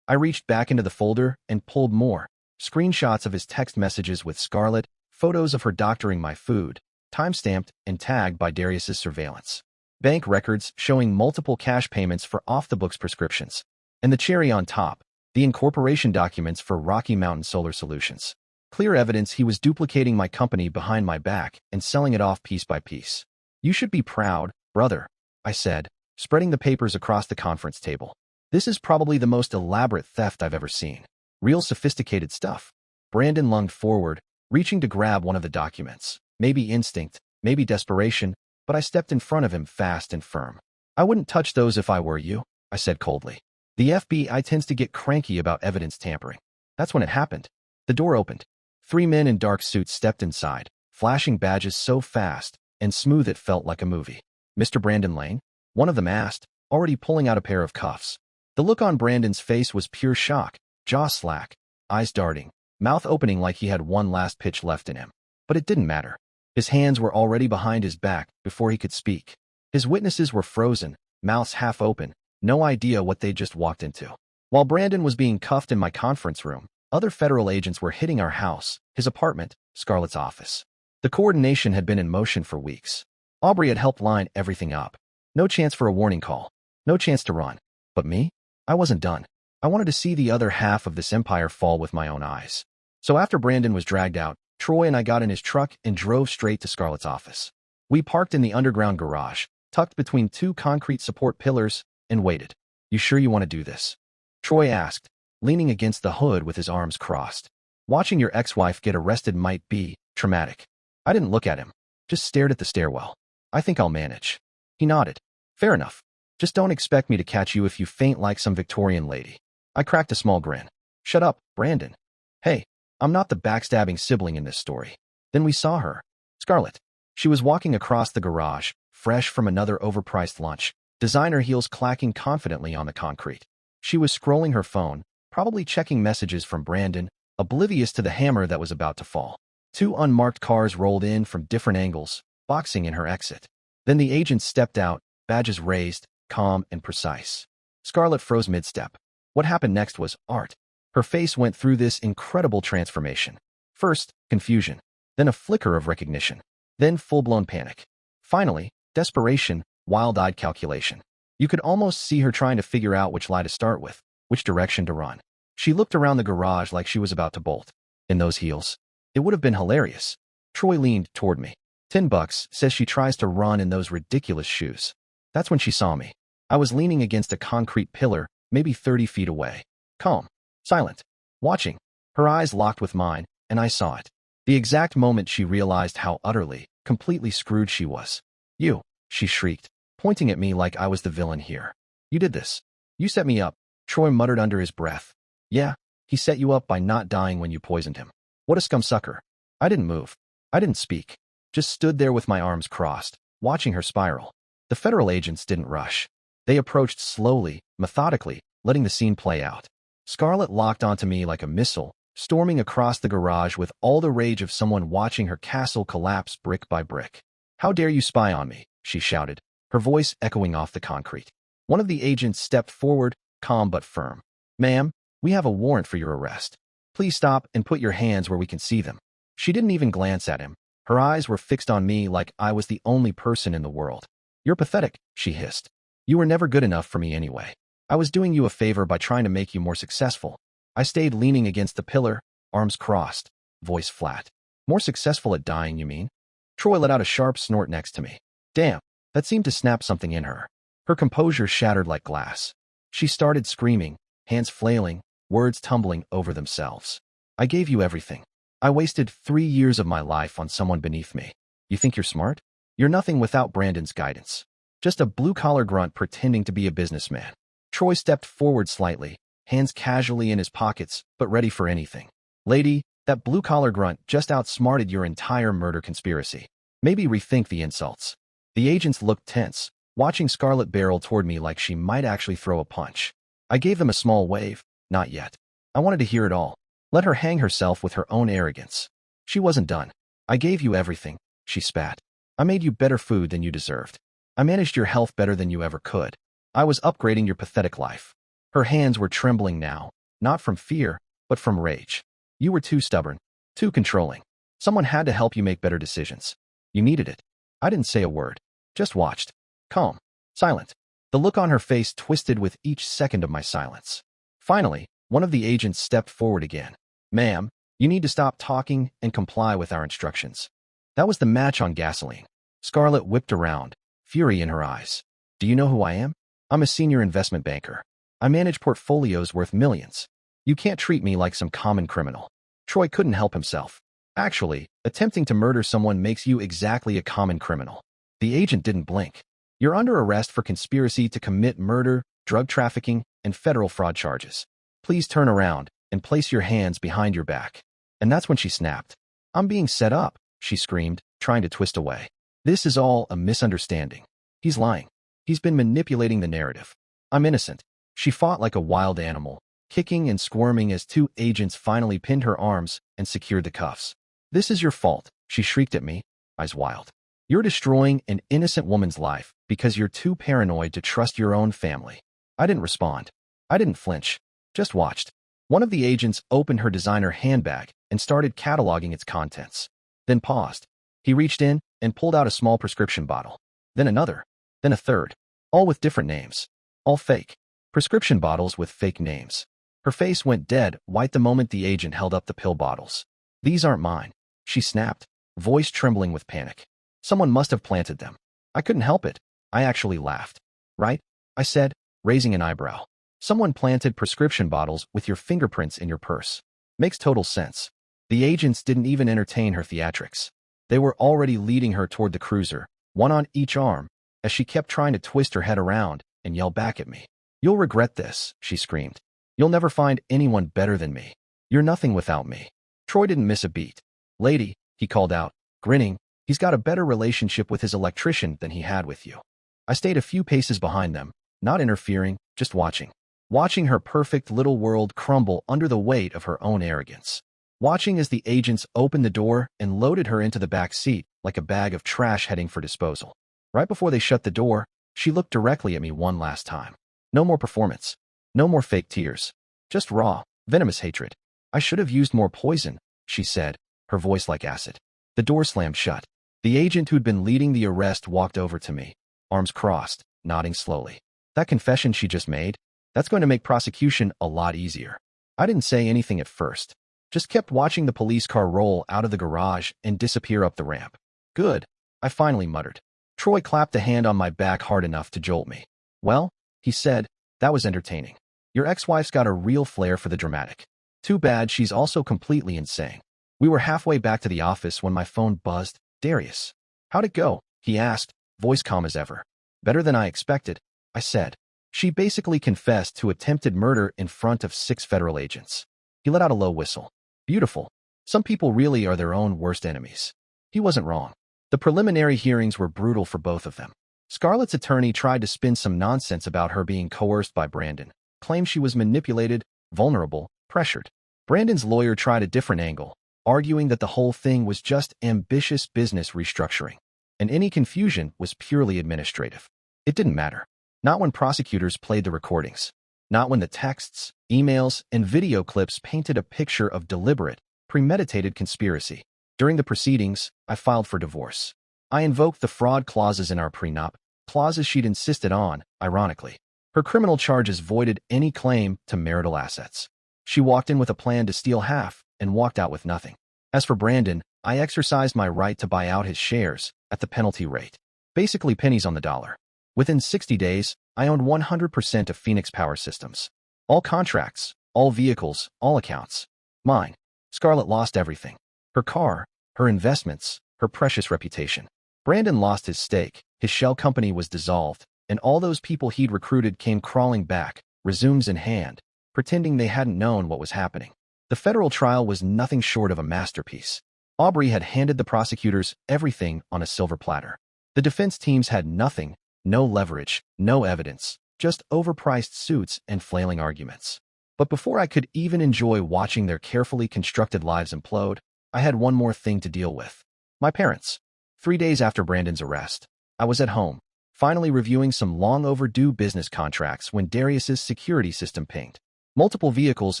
I reached back into the folder and pulled more screenshots of his text messages with Scarlett, photos of her doctoring my food, timestamped and tagged by Darius's surveillance. Bank records showing multiple cash payments for off-the-books prescriptions. And the cherry on top, the incorporation documents for Rocky Mountain Solar Solutions. Clear evidence he was duplicating my company behind my back and selling it off piece by piece. "You should be proud, brother," I said, spreading the papers across the conference table. "This is probably the most elaborate theft I've ever seen. Real sophisticated stuff." Brandon lunged forward, reaching to grab one of the documents. Maybe instinct, maybe desperation, but I stepped in front of him fast and firm. "I wouldn't touch those if I were you," I said coldly. "The FBI tends to get cranky about evidence tampering." That's when it happened. The door opened. 3 men in dark suits stepped inside, flashing badges so fast and smooth it felt like a movie. "Mr. Brandon Lane?" one of them asked, already pulling out a pair of cuffs. The look on Brandon's face was pure shock, jaw slack, eyes darting, mouth opening like he had one last pitch left in him. But it didn't matter. His hands were already behind his back before he could speak. His witnesses were frozen, mouths half open, no idea what they'd just walked into. While Brandon was being cuffed in my conference room, other federal agents were hitting our house, his apartment, Scarlett's office. The coordination had been in motion for weeks. Aubrey had helped line everything up. No chance for a warning call. No chance to run. But me? I wasn't done. I wanted to see the other half of this empire fall with my own eyes. So after Brandon was dragged out, Troy and I got in his truck and drove straight to Scarlett's office. We parked in the underground garage, tucked between 2 concrete support pillars, and waited. "You sure you want to do this?" Troy asked, leaning against the hood with his arms crossed. "Watching your ex-wife get arrested might be traumatic." I didn't look at him, just stared at the stairwell. "I think I'll manage." He nodded. "Fair enough. Just don't expect me to catch you if you faint like some Victorian lady." I cracked a small grin. "Shut up, Brandon. Hey, I'm not the backstabbing sibling in this story." Then we saw her. Scarlett. She was walking across the garage, fresh from another overpriced lunch, designer heels clacking confidently on the concrete. She was scrolling her phone, probably checking messages from Brandon, oblivious to the hammer that was about to fall. 2 unmarked cars rolled in from different angles, boxing in her exit. Then the agents stepped out, badges raised, calm and precise. Scarlett froze mid-step. What happened next was art. Her face went through this incredible transformation. First, confusion. Then a flicker of recognition. Then full-blown panic. Finally, desperation, wild-eyed calculation. You could almost see her trying to figure out which lie to start with, which direction to run. She looked around the garage like she was about to bolt. In those heels. It would have been hilarious. Troy leaned toward me. $10 says she tries to run in those ridiculous shoes. That's when she saw me. I was leaning against a concrete pillar, maybe 30 feet away. Calm. Silent. Watching. Her eyes locked with mine, and I saw it. The exact moment she realized how utterly, completely screwed she was. "You," she shrieked, pointing at me like I was the villain here. "You did this. You set me up," Troy muttered under his breath. "Yeah, he set you up by not dying when you poisoned him." What a scumsucker. I didn't move. I didn't speak. Just stood there with my arms crossed, watching her spiral. The federal agents didn't rush. They approached slowly, methodically, letting the scene play out. Scarlett locked onto me like a missile, storming across the garage with all the rage of someone watching her castle collapse brick by brick. "How dare you spy on me?" she shouted, her voice echoing off the concrete. One of the agents stepped forward, calm but firm. "Ma'am, we have a warrant for your arrest. Please stop and put your hands where we can see them." She didn't even glance at him. Her eyes were fixed on me like I was the only person in the world. "You're pathetic," she hissed. "You were never good enough for me anyway. I was doing you a favor by trying to make you more successful." I stayed leaning against the pillar, arms crossed, voice flat. "More successful at dying, you mean?" Troy let out a sharp snort next to me. Damn, that seemed to snap something in her. Her composure shattered like glass. She started screaming, hands flailing, words tumbling over themselves. "I gave you everything. I wasted 3 years of my life on someone beneath me. You think you're smart? You're nothing without Brandon's guidance. Just a blue-collar grunt pretending to be a businessman." Troy stepped forward slightly, hands casually in his pockets, but ready for anything. "Lady, that blue-collar grunt just outsmarted your entire murder conspiracy. Maybe rethink the insults." The agents looked tense, watching Scarlett barrel toward me like she might actually throw a punch. I gave them a small wave. Not yet. I wanted to hear it all. Let her hang herself with her own arrogance. She wasn't done. I gave you everything, she spat. I made you better food than you deserved. I managed your health better than you ever could. I was upgrading your pathetic life. Her hands were trembling now, not from fear, but from rage. You were too stubborn, too controlling. Someone had to help you make better decisions. You needed it. I didn't say a word, just watched. Calm, silent. The look on her face twisted with each second of my silence. Finally, one of the agents stepped forward again. Ma'am, you need to stop talking and comply with our instructions. That was the match on gasoline. Scarlett whipped around, fury in her eyes. Do you know who I am? I'm a senior investment banker. I manage portfolios worth millions. You can't treat me like some common criminal. Troy couldn't help himself. Actually, attempting to murder someone makes you exactly a common criminal. The agent didn't blink. You're under arrest for conspiracy to commit murder, drug trafficking, and federal fraud charges. Please turn around and place your hands behind your back. And that's when she snapped. I'm being set up, she screamed, trying to twist away. This is all a misunderstanding. He's lying. He's been manipulating the narrative. I'm innocent. She fought like a wild animal, kicking and squirming as two agents finally pinned her arms and secured the cuffs. This is your fault, she shrieked at me, eyes wild. You're destroying an innocent woman's life because you're too paranoid to trust your own family. I didn't respond. I didn't flinch. Just watched. One of the agents opened her designer handbag and started cataloging its contents. Then paused. He reached in and pulled out a small prescription bottle. Then another. Then a third. All with different names. All fake. Prescription bottles with fake names. Her face went dead white the moment the agent held up the pill bottles. These aren't mine, she snapped, voice trembling with panic. Someone must have planted them. I couldn't help it. I actually laughed. Right? I said, raising an eyebrow. Someone planted prescription bottles with your fingerprints in your purse. Makes total sense. The agents didn't even entertain her theatrics. They were already leading her toward the cruiser, one on each arm, as she kept trying to twist her head around and yell back at me. You'll regret this, she screamed. You'll never find anyone better than me. You're nothing without me. Troy didn't miss a beat. Lady, he called out, grinning, he's got a better relationship with his electrician than he had with you. I stayed a few paces behind them, not interfering, just watching. Watching her perfect little world crumble under the weight of her own arrogance. Watching as the agents opened the door and loaded her into the back seat like a bag of trash heading for disposal. Right before they shut the door, she looked directly at me one last time. No more performance. No more fake tears. Just raw, venomous hatred. I should have used more poison, she said, her voice like acid. The door slammed shut. The agent who'd been leading the arrest walked over to me, arms crossed, nodding slowly. That confession she just made, that's going to make prosecution a lot easier. I didn't say anything at first. Just kept watching the police car roll out of the garage and disappear up the ramp. Good, I finally muttered. Troy clapped a hand on my back hard enough to jolt me. Well, he said, that was entertaining. Your ex-wife's got a real flair for the dramatic. Too bad she's also completely insane. We were halfway back to the office when my phone buzzed. Darius. How'd it go? He asked, voice calm as ever. Better than I expected, I said. She basically confessed to attempted murder in front of 6 federal agents. He let out a low whistle. Beautiful. Some people really are their own worst enemies. He wasn't wrong. The preliminary hearings were brutal for both of them. Scarlett's attorney tried to spin some nonsense about her being coerced by Brandon, claimed she was manipulated, vulnerable, pressured. Brandon's lawyer tried a different angle, arguing that the whole thing was just ambitious business restructuring, and any confusion was purely administrative. It didn't matter. Not when prosecutors played the recordings. Not when the texts, emails, and video clips painted a picture of deliberate, premeditated conspiracy. During the proceedings, I filed for divorce. I invoked the fraud clauses in our prenup, clauses she'd insisted on, ironically. Her criminal charges voided any claim to marital assets. She walked in with a plan to steal half and walked out with nothing. As for Brandon, I exercised my right to buy out his shares at the penalty rate. Basically pennies on the dollar. Within 60 days, I owned 100% of Phoenix Power Systems. All contracts, all vehicles, all accounts. Mine. Scarlett lost everything. Her car, her investments, her precious reputation. Brandon lost his stake, his shell company was dissolved, and all those people he'd recruited came crawling back, resumes in hand, pretending they hadn't known what was happening. The federal trial was nothing short of a masterpiece. Aubrey had handed the prosecutors everything on a silver platter. The defense teams had nothing, no leverage, no evidence, just overpriced suits and flailing arguments. But before I could even enjoy watching their carefully constructed lives implode, I had one more thing to deal with. My parents. 3 days after Brandon's arrest, I was at home, finally reviewing some long-overdue business contracts when Darius's security system pinged. Multiple vehicles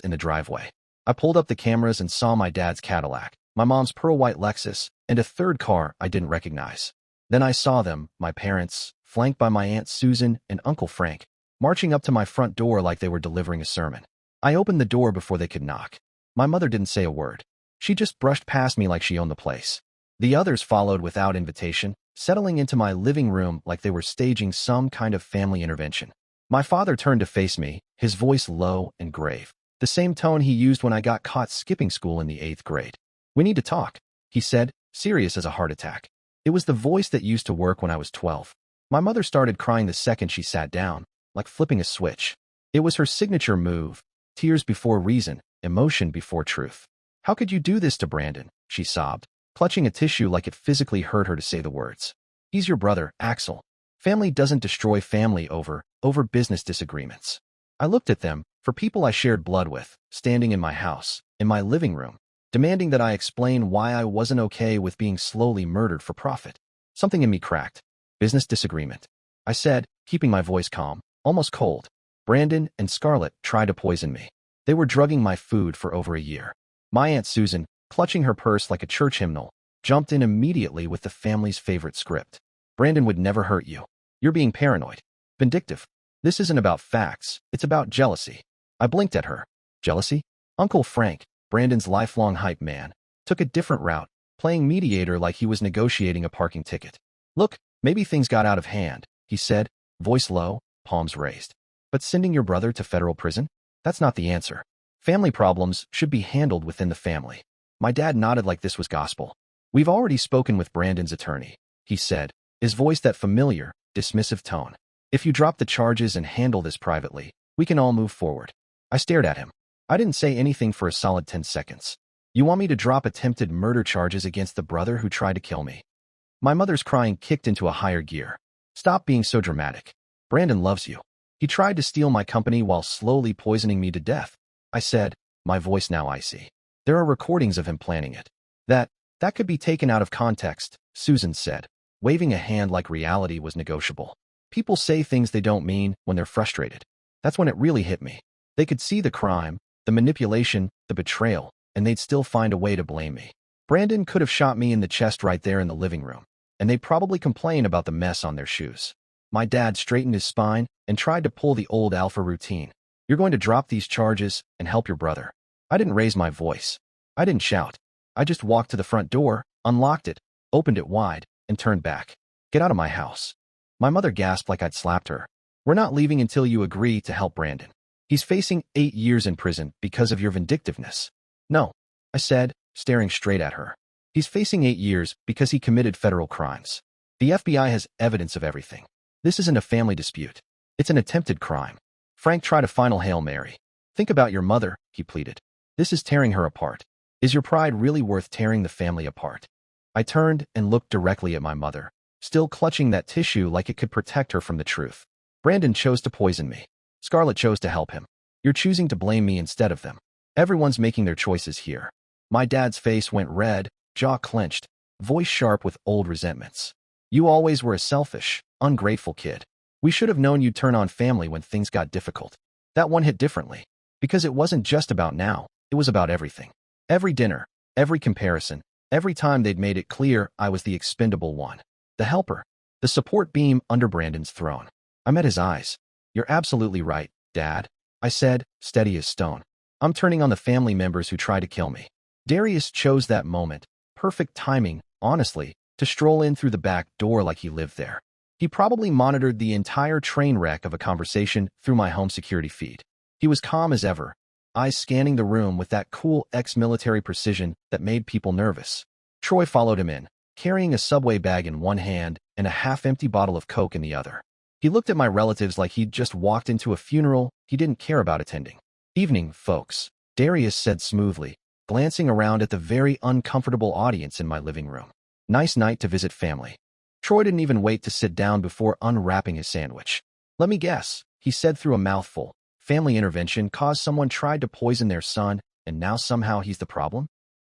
in the driveway. I pulled up the cameras and saw my dad's Cadillac, my mom's pearl-white Lexus, and a third car I didn't recognize. Then I saw them, my parents, flanked by my Aunt Susan and Uncle Frank, marching up to my front door like they were delivering a sermon. I opened the door before they could knock. My mother didn't say a word. She just brushed past me like she owned the place. The others followed without invitation, settling into my living room like they were staging some kind of family intervention. My father turned to face me, his voice low and grave, the same tone he used when I got caught skipping school in the 8th grade. "We need to talk," he said, serious as a heart attack. It was the voice that used to work when I was 12. My mother started crying the second she sat down, like flipping a switch. It was her signature move. Tears before reason, emotion before truth. "How could you do this to Brandon?" she sobbed, clutching a tissue like it physically hurt her to say the words. "He's your brother, Axel. Family doesn't destroy family over business disagreements." I looked at them, for people I shared blood with, standing in my house, in my living room, demanding that I explain why I wasn't okay with being slowly murdered for profit. Something in me cracked. "Business disagreement," I said, keeping my voice calm, almost cold. "Brandon and Scarlett tried to poison me. They were drugging my food for over a year." My Aunt Susan, clutching her purse like a church hymnal, jumped in immediately with the family's favorite script. "Brandon would never hurt you. You're being paranoid. Vindictive. This isn't about facts, it's about jealousy." I blinked at her. Jealousy? Uncle Frank, Brandon's lifelong hype man, took a different route, playing mediator like he was negotiating a parking ticket. "Look, maybe things got out of hand," he said, voice low, palms raised. "But sending your brother to federal prison? That's not the answer. Family problems should be handled within the family." My dad nodded like this was gospel. "We've already spoken with Brandon's attorney," he said, his voice that familiar, dismissive tone. "If you drop the charges and handle this privately, we can all move forward." I stared at him. I didn't say anything for a solid 10 seconds. "You want me to drop attempted murder charges against the brother who tried to kill me?" My mother's crying kicked into a higher gear. "Stop being so dramatic. Brandon loves you. He tried to steal my company while slowly poisoning me to death," I said, my voice now icy. "There are recordings of him planning it." That could be taken out of context," Susan said, waving a hand like reality was negotiable. "People say things they don't mean when they're frustrated." That's when it really hit me. They could see the crime, the manipulation, the betrayal, and they'd still find a way to blame me. Brandon could have shot me in the chest right there in the living room, and they'd probably complain about the mess on their shoes. My dad straightened his spine and tried to pull the old alpha routine. "You're going to drop these charges and help your brother." I didn't raise my voice. I didn't shout. I just walked to the front door, unlocked it, opened it wide, and turned back. "Get out of my house." My mother gasped like I'd slapped her. "We're not leaving until you agree to help Brandon. He's facing 8 years in prison because of your vindictiveness." "No," I said, staring straight at her. "He's facing 8 years because he committed federal crimes. The FBI has evidence of everything. This isn't a family dispute. It's an attempted crime." Frank tried a final Hail Mary. "Think about your mother," he pleaded. "This is tearing her apart. Is your pride really worth tearing the family apart?" I turned and looked directly at my mother, still clutching that tissue like it could protect her from the truth. "Brandon chose to poison me. Scarlett chose to help him. You're choosing to blame me instead of them. Everyone's making their choices here." My dad's face went red, jaw clenched, voice sharp with old resentments. "You always were a selfish, ungrateful kid. We should have known you'd turn on family when things got difficult." That one hit differently, because it wasn't just about now, it was about everything. Every dinner, every comparison, every time they'd made it clear I was the expendable one, the helper, the support beam under Brandon's throne. I met his eyes. "You're absolutely right, Dad," I said, steady as stone. "I'm turning on the family members who try to kill me." Darius chose that moment, perfect timing, honestly, to stroll in through the back door like he lived there. He probably monitored the entire train wreck of a conversation through my home security feed. He was calm as ever, eyes scanning the room with that cool ex-military precision that made people nervous. Troy followed him in, carrying a Subway bag in one hand and a half-empty bottle of Coke in the other. He looked at my relatives like he'd just walked into a funeral he didn't care about attending. "Evening, folks," Darius said smoothly, glancing around at the very uncomfortable audience in my living room. "Nice night to visit family." Troy didn't even wait to sit down before unwrapping his sandwich. "Let me guess," he said through a mouthful. "Family intervention caused someone tried to poison their son, and now somehow he's the problem?"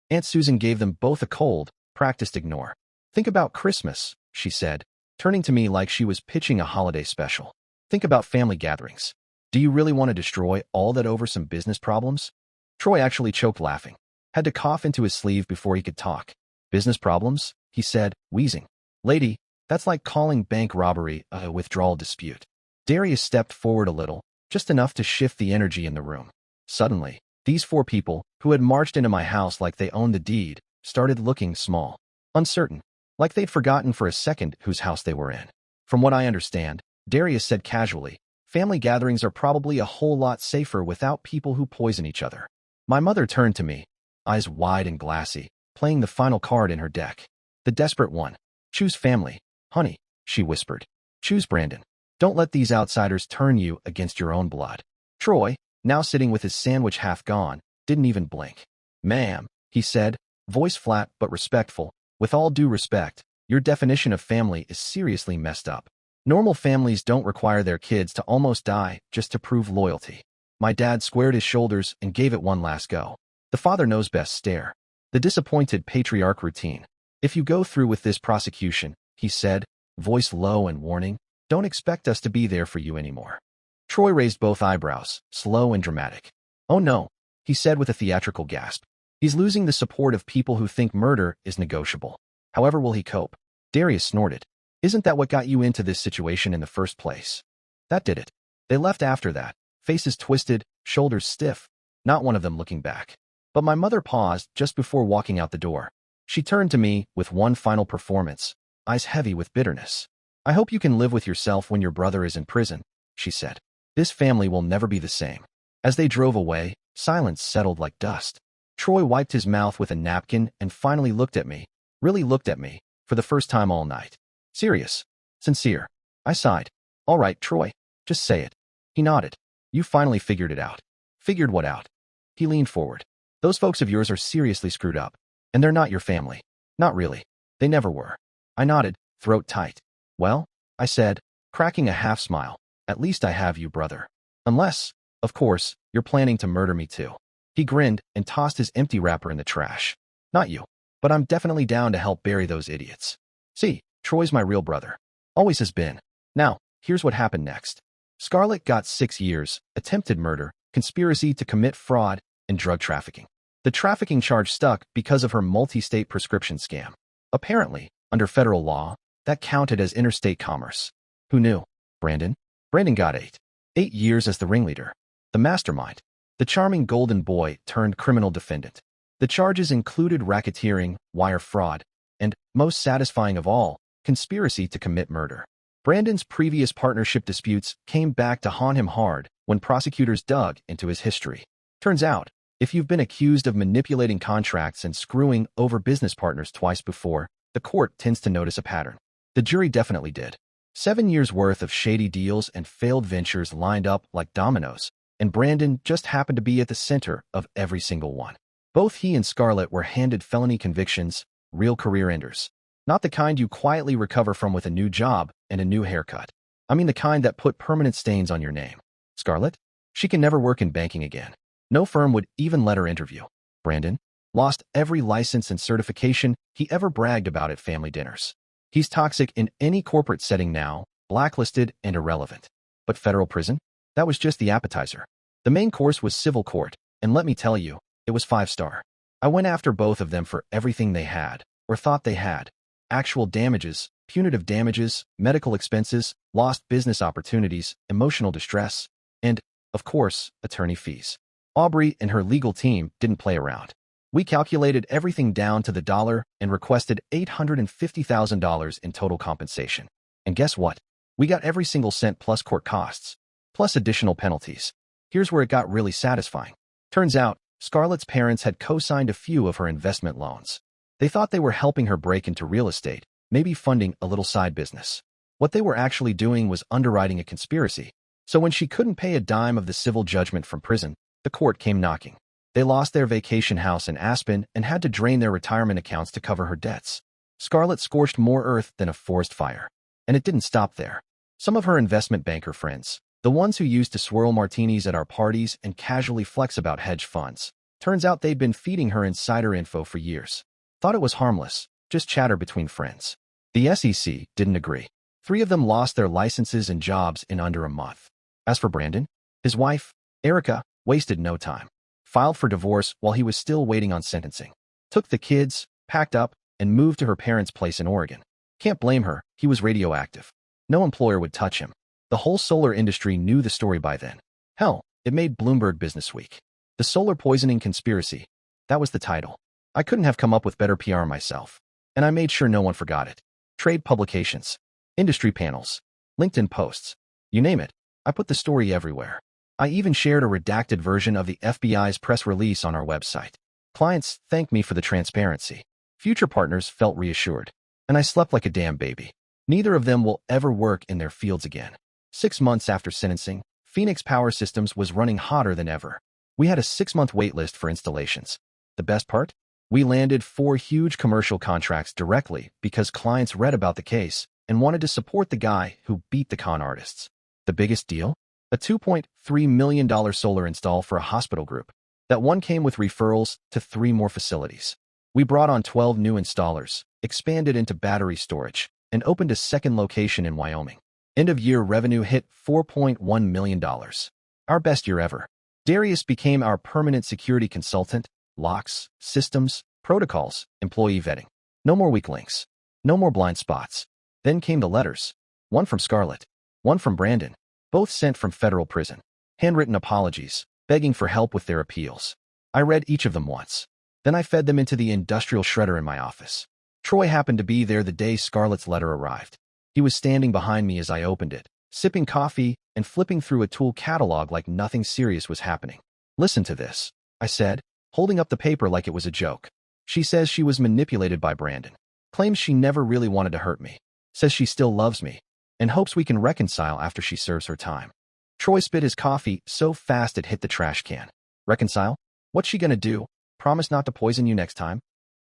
Aunt Susan gave them both a cold, practiced ignore. "Think about Christmas," she said, turning to me like she was pitching a holiday special. "Think about family gatherings. Do you really want to destroy all that over some business problems?" Troy actually choked laughing, had to cough into his sleeve before he could talk. "Business problems?" he said, wheezing. "Lady, that's like calling bank robbery a withdrawal dispute." Darius stepped forward a little, just enough to shift the energy in the room. Suddenly, these four people, who had marched into my house like they owned the deed, started looking small, uncertain, like they'd forgotten for a second whose house they were in. "From what I understand," Darius said casually, "family gatherings are probably a whole lot safer without people who poison each other." My mother turned to me, eyes wide and glassy, playing the final card in her deck. The desperate one. "Choose family, honey," she whispered. "Choose Brandon. Don't let these outsiders turn you against your own blood." Troy, now sitting with his sandwich half gone, didn't even blink. "Ma'am," he said, voice flat but respectful, "with all due respect, your definition of family is seriously messed up. Normal families don't require their kids to almost die just to prove loyalty." My dad squared his shoulders and gave it one last go. The father knows best stare. The disappointed patriarch routine. "If you go through with this prosecution," he said, voice low and warning, "don't expect us to be there for you anymore." Troy raised both eyebrows, slow and dramatic. "Oh no," he said with a theatrical gasp. "He's losing the support of people who think murder is negotiable. However will he cope?" Darius snorted. "Isn't that what got you into this situation in the first place?" "That did it." They left after that, faces twisted, shoulders stiff, not one of them looking back. But my mother paused just before walking out the door. She turned to me with one final performance, eyes heavy with bitterness. "I hope you can live with yourself when your brother is in prison," she said. "This family will never be the same." As they drove away, silence settled like dust. Troy wiped his mouth with a napkin and finally looked at me, really looked at me, for the first time all night. "Serious. Sincere." I sighed. "All right, Troy, just say it." He nodded. "You finally figured it out." "Figured what out?" He leaned forward. "Those folks of yours are seriously screwed up. And they're not your family." "Not really. They never were." I nodded, throat tight. "Well," I said, cracking a half smile, "at least I have you, brother. Unless, of course, you're planning to murder me too." He grinned and tossed his empty wrapper in the trash. "Not you. But I'm definitely down to help bury those idiots. See, Troy's my real brother. Always has been. Now, here's what happened next. Scarlett got 6 years, attempted murder, conspiracy to commit fraud, and drug trafficking. The trafficking charge stuck because of her multi-state prescription scam. Apparently, under federal law, that counted as interstate commerce. Who knew? Brandon? Brandon got 8 years as the ringleader. The mastermind. The charming golden boy turned criminal defendant. The charges included racketeering, wire fraud, and, most satisfying of all, conspiracy to commit murder. Brandon's previous partnership disputes came back to haunt him hard when prosecutors dug into his history. Turns out, if you've been accused of manipulating contracts and screwing over business partners twice before, the court tends to notice a pattern. The jury definitely did. 7 years' worth of shady deals and failed ventures lined up like dominoes, and Brandon just happened to be at the center of every single one. Both he and Scarlett were handed felony convictions, real career enders. Not the kind you quietly recover from with a new job and a new haircut. I mean the kind that put permanent stains on your name. Scarlett? She can never work in banking again. No firm would even let her interview. Brandon? Lost every license and certification he ever bragged about at family dinners. He's toxic in any corporate setting now, blacklisted and irrelevant. But federal prison? That was just the appetizer. The main course was civil court, and let me tell you, it was 5-star. I went after both of them for everything they had, or thought they had. Actual damages, punitive damages, medical expenses, lost business opportunities, emotional distress, and, of course, attorney fees. Aubrey and her legal team didn't play around. We calculated everything down to the dollar and requested $850,000 in total compensation. And guess what? We got every single cent plus court costs, plus additional penalties. Here's where it got really satisfying. Turns out, Scarlett's parents had co-signed a few of her investment loans. They thought they were helping her break into real estate, maybe funding a little side business. What they were actually doing was underwriting a conspiracy. So when she couldn't pay a dime of the civil judgment from prison, the court came knocking. They lost their vacation house in Aspen and had to drain their retirement accounts to cover her debts. Scarlett scorched more earth than a forest fire. And it didn't stop there. Some of her investment banker friends, the ones who used to swirl martinis at our parties and casually flex about hedge funds, turns out they'd been feeding her insider info for years. Thought it was harmless, just chatter between friends. The SEC didn't agree. 3 of them lost their licenses and jobs in under a month. As for Brandon, his wife, Erica, wasted no time. Filed for divorce while he was still waiting on sentencing. Took the kids, packed up, and moved to her parents' place in Oregon. Can't blame her, he was radioactive. No employer would touch him. The whole solar industry knew the story by then. Hell, it made Bloomberg Businessweek. The Solar Poisoning Conspiracy. That was the title. I couldn't have come up with better PR myself. And I made sure no one forgot it. Trade publications, industry panels, LinkedIn posts, you name it. I put the story everywhere. I even shared a redacted version of the FBI's press release on our website. Clients thanked me for the transparency. Future partners felt reassured. And I slept like a damn baby. Neither of them will ever work in their fields again. 6 months after sentencing, Phoenix Power Systems was running hotter than ever. We had a 6-month waitlist for installations. The best part? We landed 4 huge commercial contracts directly because clients read about the case and wanted to support the guy who beat the con artists. The biggest deal? A $2.3 million solar install for a hospital group. That one came with referrals to 3 more facilities. We brought on 12 new installers, expanded into battery storage, and opened a second location in Wyoming. End-of-year revenue hit $4.1 million. Our best year ever. Darius became our permanent security consultant, locks, systems, protocols, employee vetting. No more weak links. No more blind spots. Then came the letters. One from Scarlett. One from Brandon. Both sent from federal prison. Handwritten apologies, begging for help with their appeals. I read each of them once. Then I fed them into the industrial shredder in my office. Troy happened to be there the day Scarlett's letter arrived. He was standing behind me as I opened it, sipping coffee and flipping through a tool catalog like nothing serious was happening. Listen to this, I said, holding up the paper like it was a joke. She says she was manipulated by Brandon. Claims she never really wanted to hurt me. Says she still loves me and hopes we can reconcile after she serves her time. Troy spit his coffee so fast it hit the trash can. Reconcile? What's she gonna do? Promise not to poison you next time?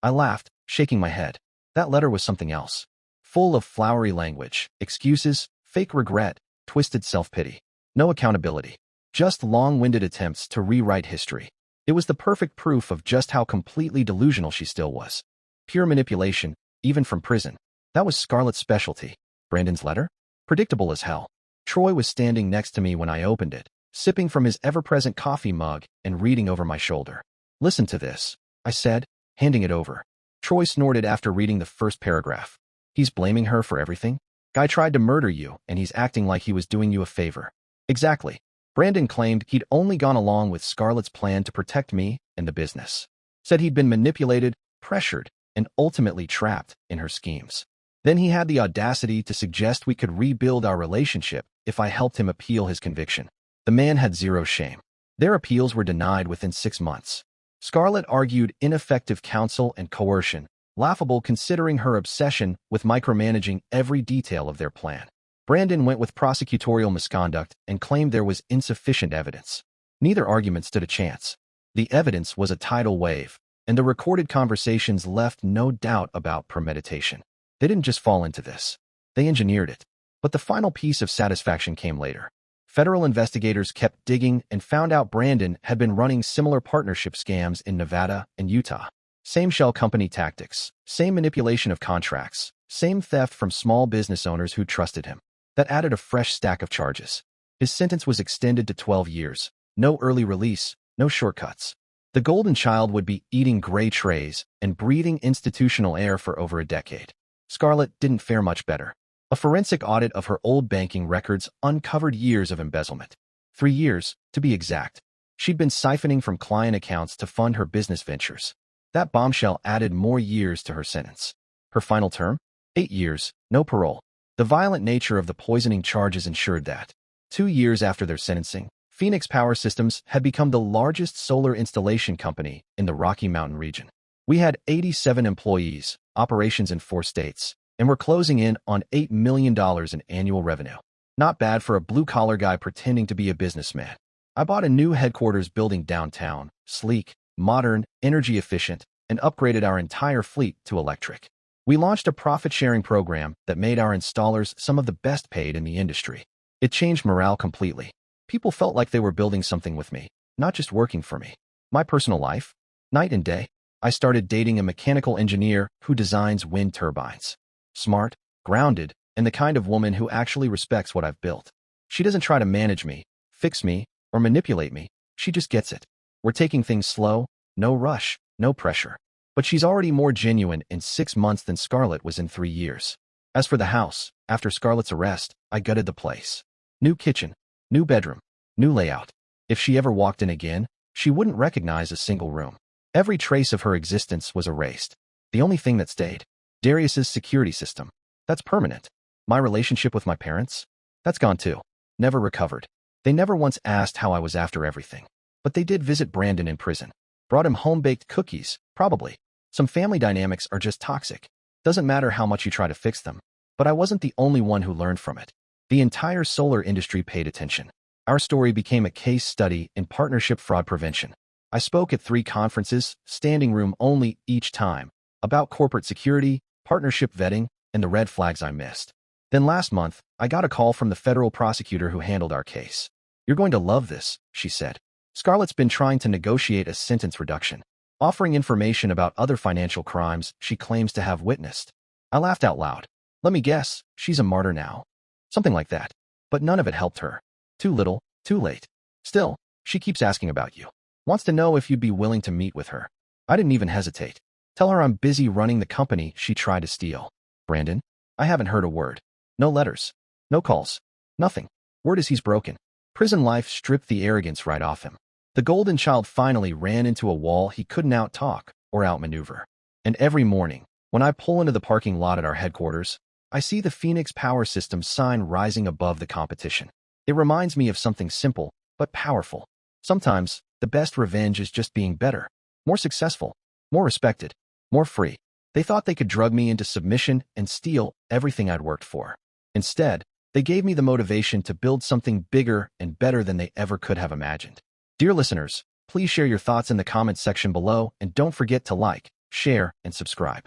I laughed, shaking my head. That letter was something else. Full of flowery language, excuses, fake regret, twisted self-pity. No accountability. Just long-winded attempts to rewrite history. It was the perfect proof of just how completely delusional she still was. Pure manipulation, even from prison. That was Scarlett's specialty. Brandon's letter? Predictable as hell. Troy was standing next to me when I opened it, sipping from his ever-present coffee mug and reading over my shoulder. Listen to this, I said, handing it over. Troy snorted after reading the first paragraph. He's blaming her for everything? Guy tried to murder you, and he's acting like he was doing you a favor. Exactly. Brandon claimed he'd only gone along with Scarlett's plan to protect me and the business. Said he'd been manipulated, pressured, and ultimately trapped in her schemes. Then he had the audacity to suggest we could rebuild our relationship if I helped him appeal his conviction. The man had zero shame. Their appeals were denied within 6 months. Scarlett argued ineffective counsel and coercion, laughable considering her obsession with micromanaging every detail of their plan. Brandon went with prosecutorial misconduct and claimed there was insufficient evidence. Neither argument stood a chance. The evidence was a tidal wave, and the recorded conversations left no doubt about premeditation. They didn't just fall into this. They engineered it. But the final piece of satisfaction came later. Federal investigators kept digging and found out Brandon had been running similar partnership scams in Nevada and Utah. Same shell company tactics, same manipulation of contracts, same theft from small business owners who trusted him. That added a fresh stack of charges. His sentence was extended to 12 years. No early release, no shortcuts. The golden child would be eating gray trays and breathing institutional air for over a decade. Scarlett didn't fare much better. A forensic audit of her old banking records uncovered years of embezzlement. 3 years, to be exact. She'd been siphoning from client accounts to fund her business ventures. That bombshell added more years to her sentence. Her final term? 8 years, no parole. The violent nature of the poisoning charges ensured that. 2 years after their sentencing, Phoenix Power Systems had become the largest solar installation company in the Rocky Mountain region. We had 87 employees, operations in 4 states, and were closing in on $8 million in annual revenue. Not bad for a blue-collar guy pretending to be a businessman. I bought a new headquarters building downtown, sleek, modern, energy efficient, and upgraded our entire fleet to electric. We launched a profit-sharing program that made our installers some of the best paid in the industry. It changed morale completely. People felt like they were building something with me, not just working for me. My personal life? Night and day. I started dating a mechanical engineer who designs wind turbines. Smart, grounded, and the kind of woman who actually respects what I've built. She doesn't try to manage me, fix me, or manipulate me. She just gets it. We're taking things slow, no rush, no pressure. But she's already more genuine in 6 months than Scarlett was in 3 years. As for the house, after Scarlett's arrest, I gutted the place. New kitchen, new bedroom, new layout. If she ever walked in again, she wouldn't recognize a single room. Every trace of her existence was erased. The only thing that stayed, Darius's security system. That's permanent. My relationship with my parents? That's gone too. Never recovered. They never once asked how I was after everything. But they did visit Brandon in prison. Brought him home-baked cookies, probably. Some family dynamics are just toxic. Doesn't matter how much you try to fix them. But I wasn't the only one who learned from it. The entire solar industry paid attention. Our story became a case study in partnership fraud prevention. I spoke at 3 conferences, standing room only each time, about corporate security, partnership vetting, and the red flags I missed. Then last month, I got a call from the federal prosecutor who handled our case. "You're going to love this," she said. Scarlett's been trying to negotiate a sentence reduction, offering information about other financial crimes she claims to have witnessed. I laughed out loud. Let me guess, she's a martyr now. Something like that. But none of it helped her. Too little, too late. Still, she keeps asking about you. Wants to know if you'd be willing to meet with her. I didn't even hesitate. Tell her I'm busy running the company she tried to steal. Brandon? I haven't heard a word. No letters. No calls. Nothing. Word is he's broken. Prison life stripped the arrogance right off him. The golden child finally ran into a wall he couldn't out-talk or outmaneuver. And every morning, when I pull into the parking lot at our headquarters, I see the Phoenix Power Systems sign rising above the competition. It reminds me of something simple, but powerful. Sometimes, the best revenge is just being better, more successful, more respected, more free. They thought they could drug me into submission and steal everything I'd worked for. Instead, they gave me the motivation to build something bigger and better than they ever could have imagined. Dear listeners, please share your thoughts in the comments section below and don't forget to like, share, and subscribe.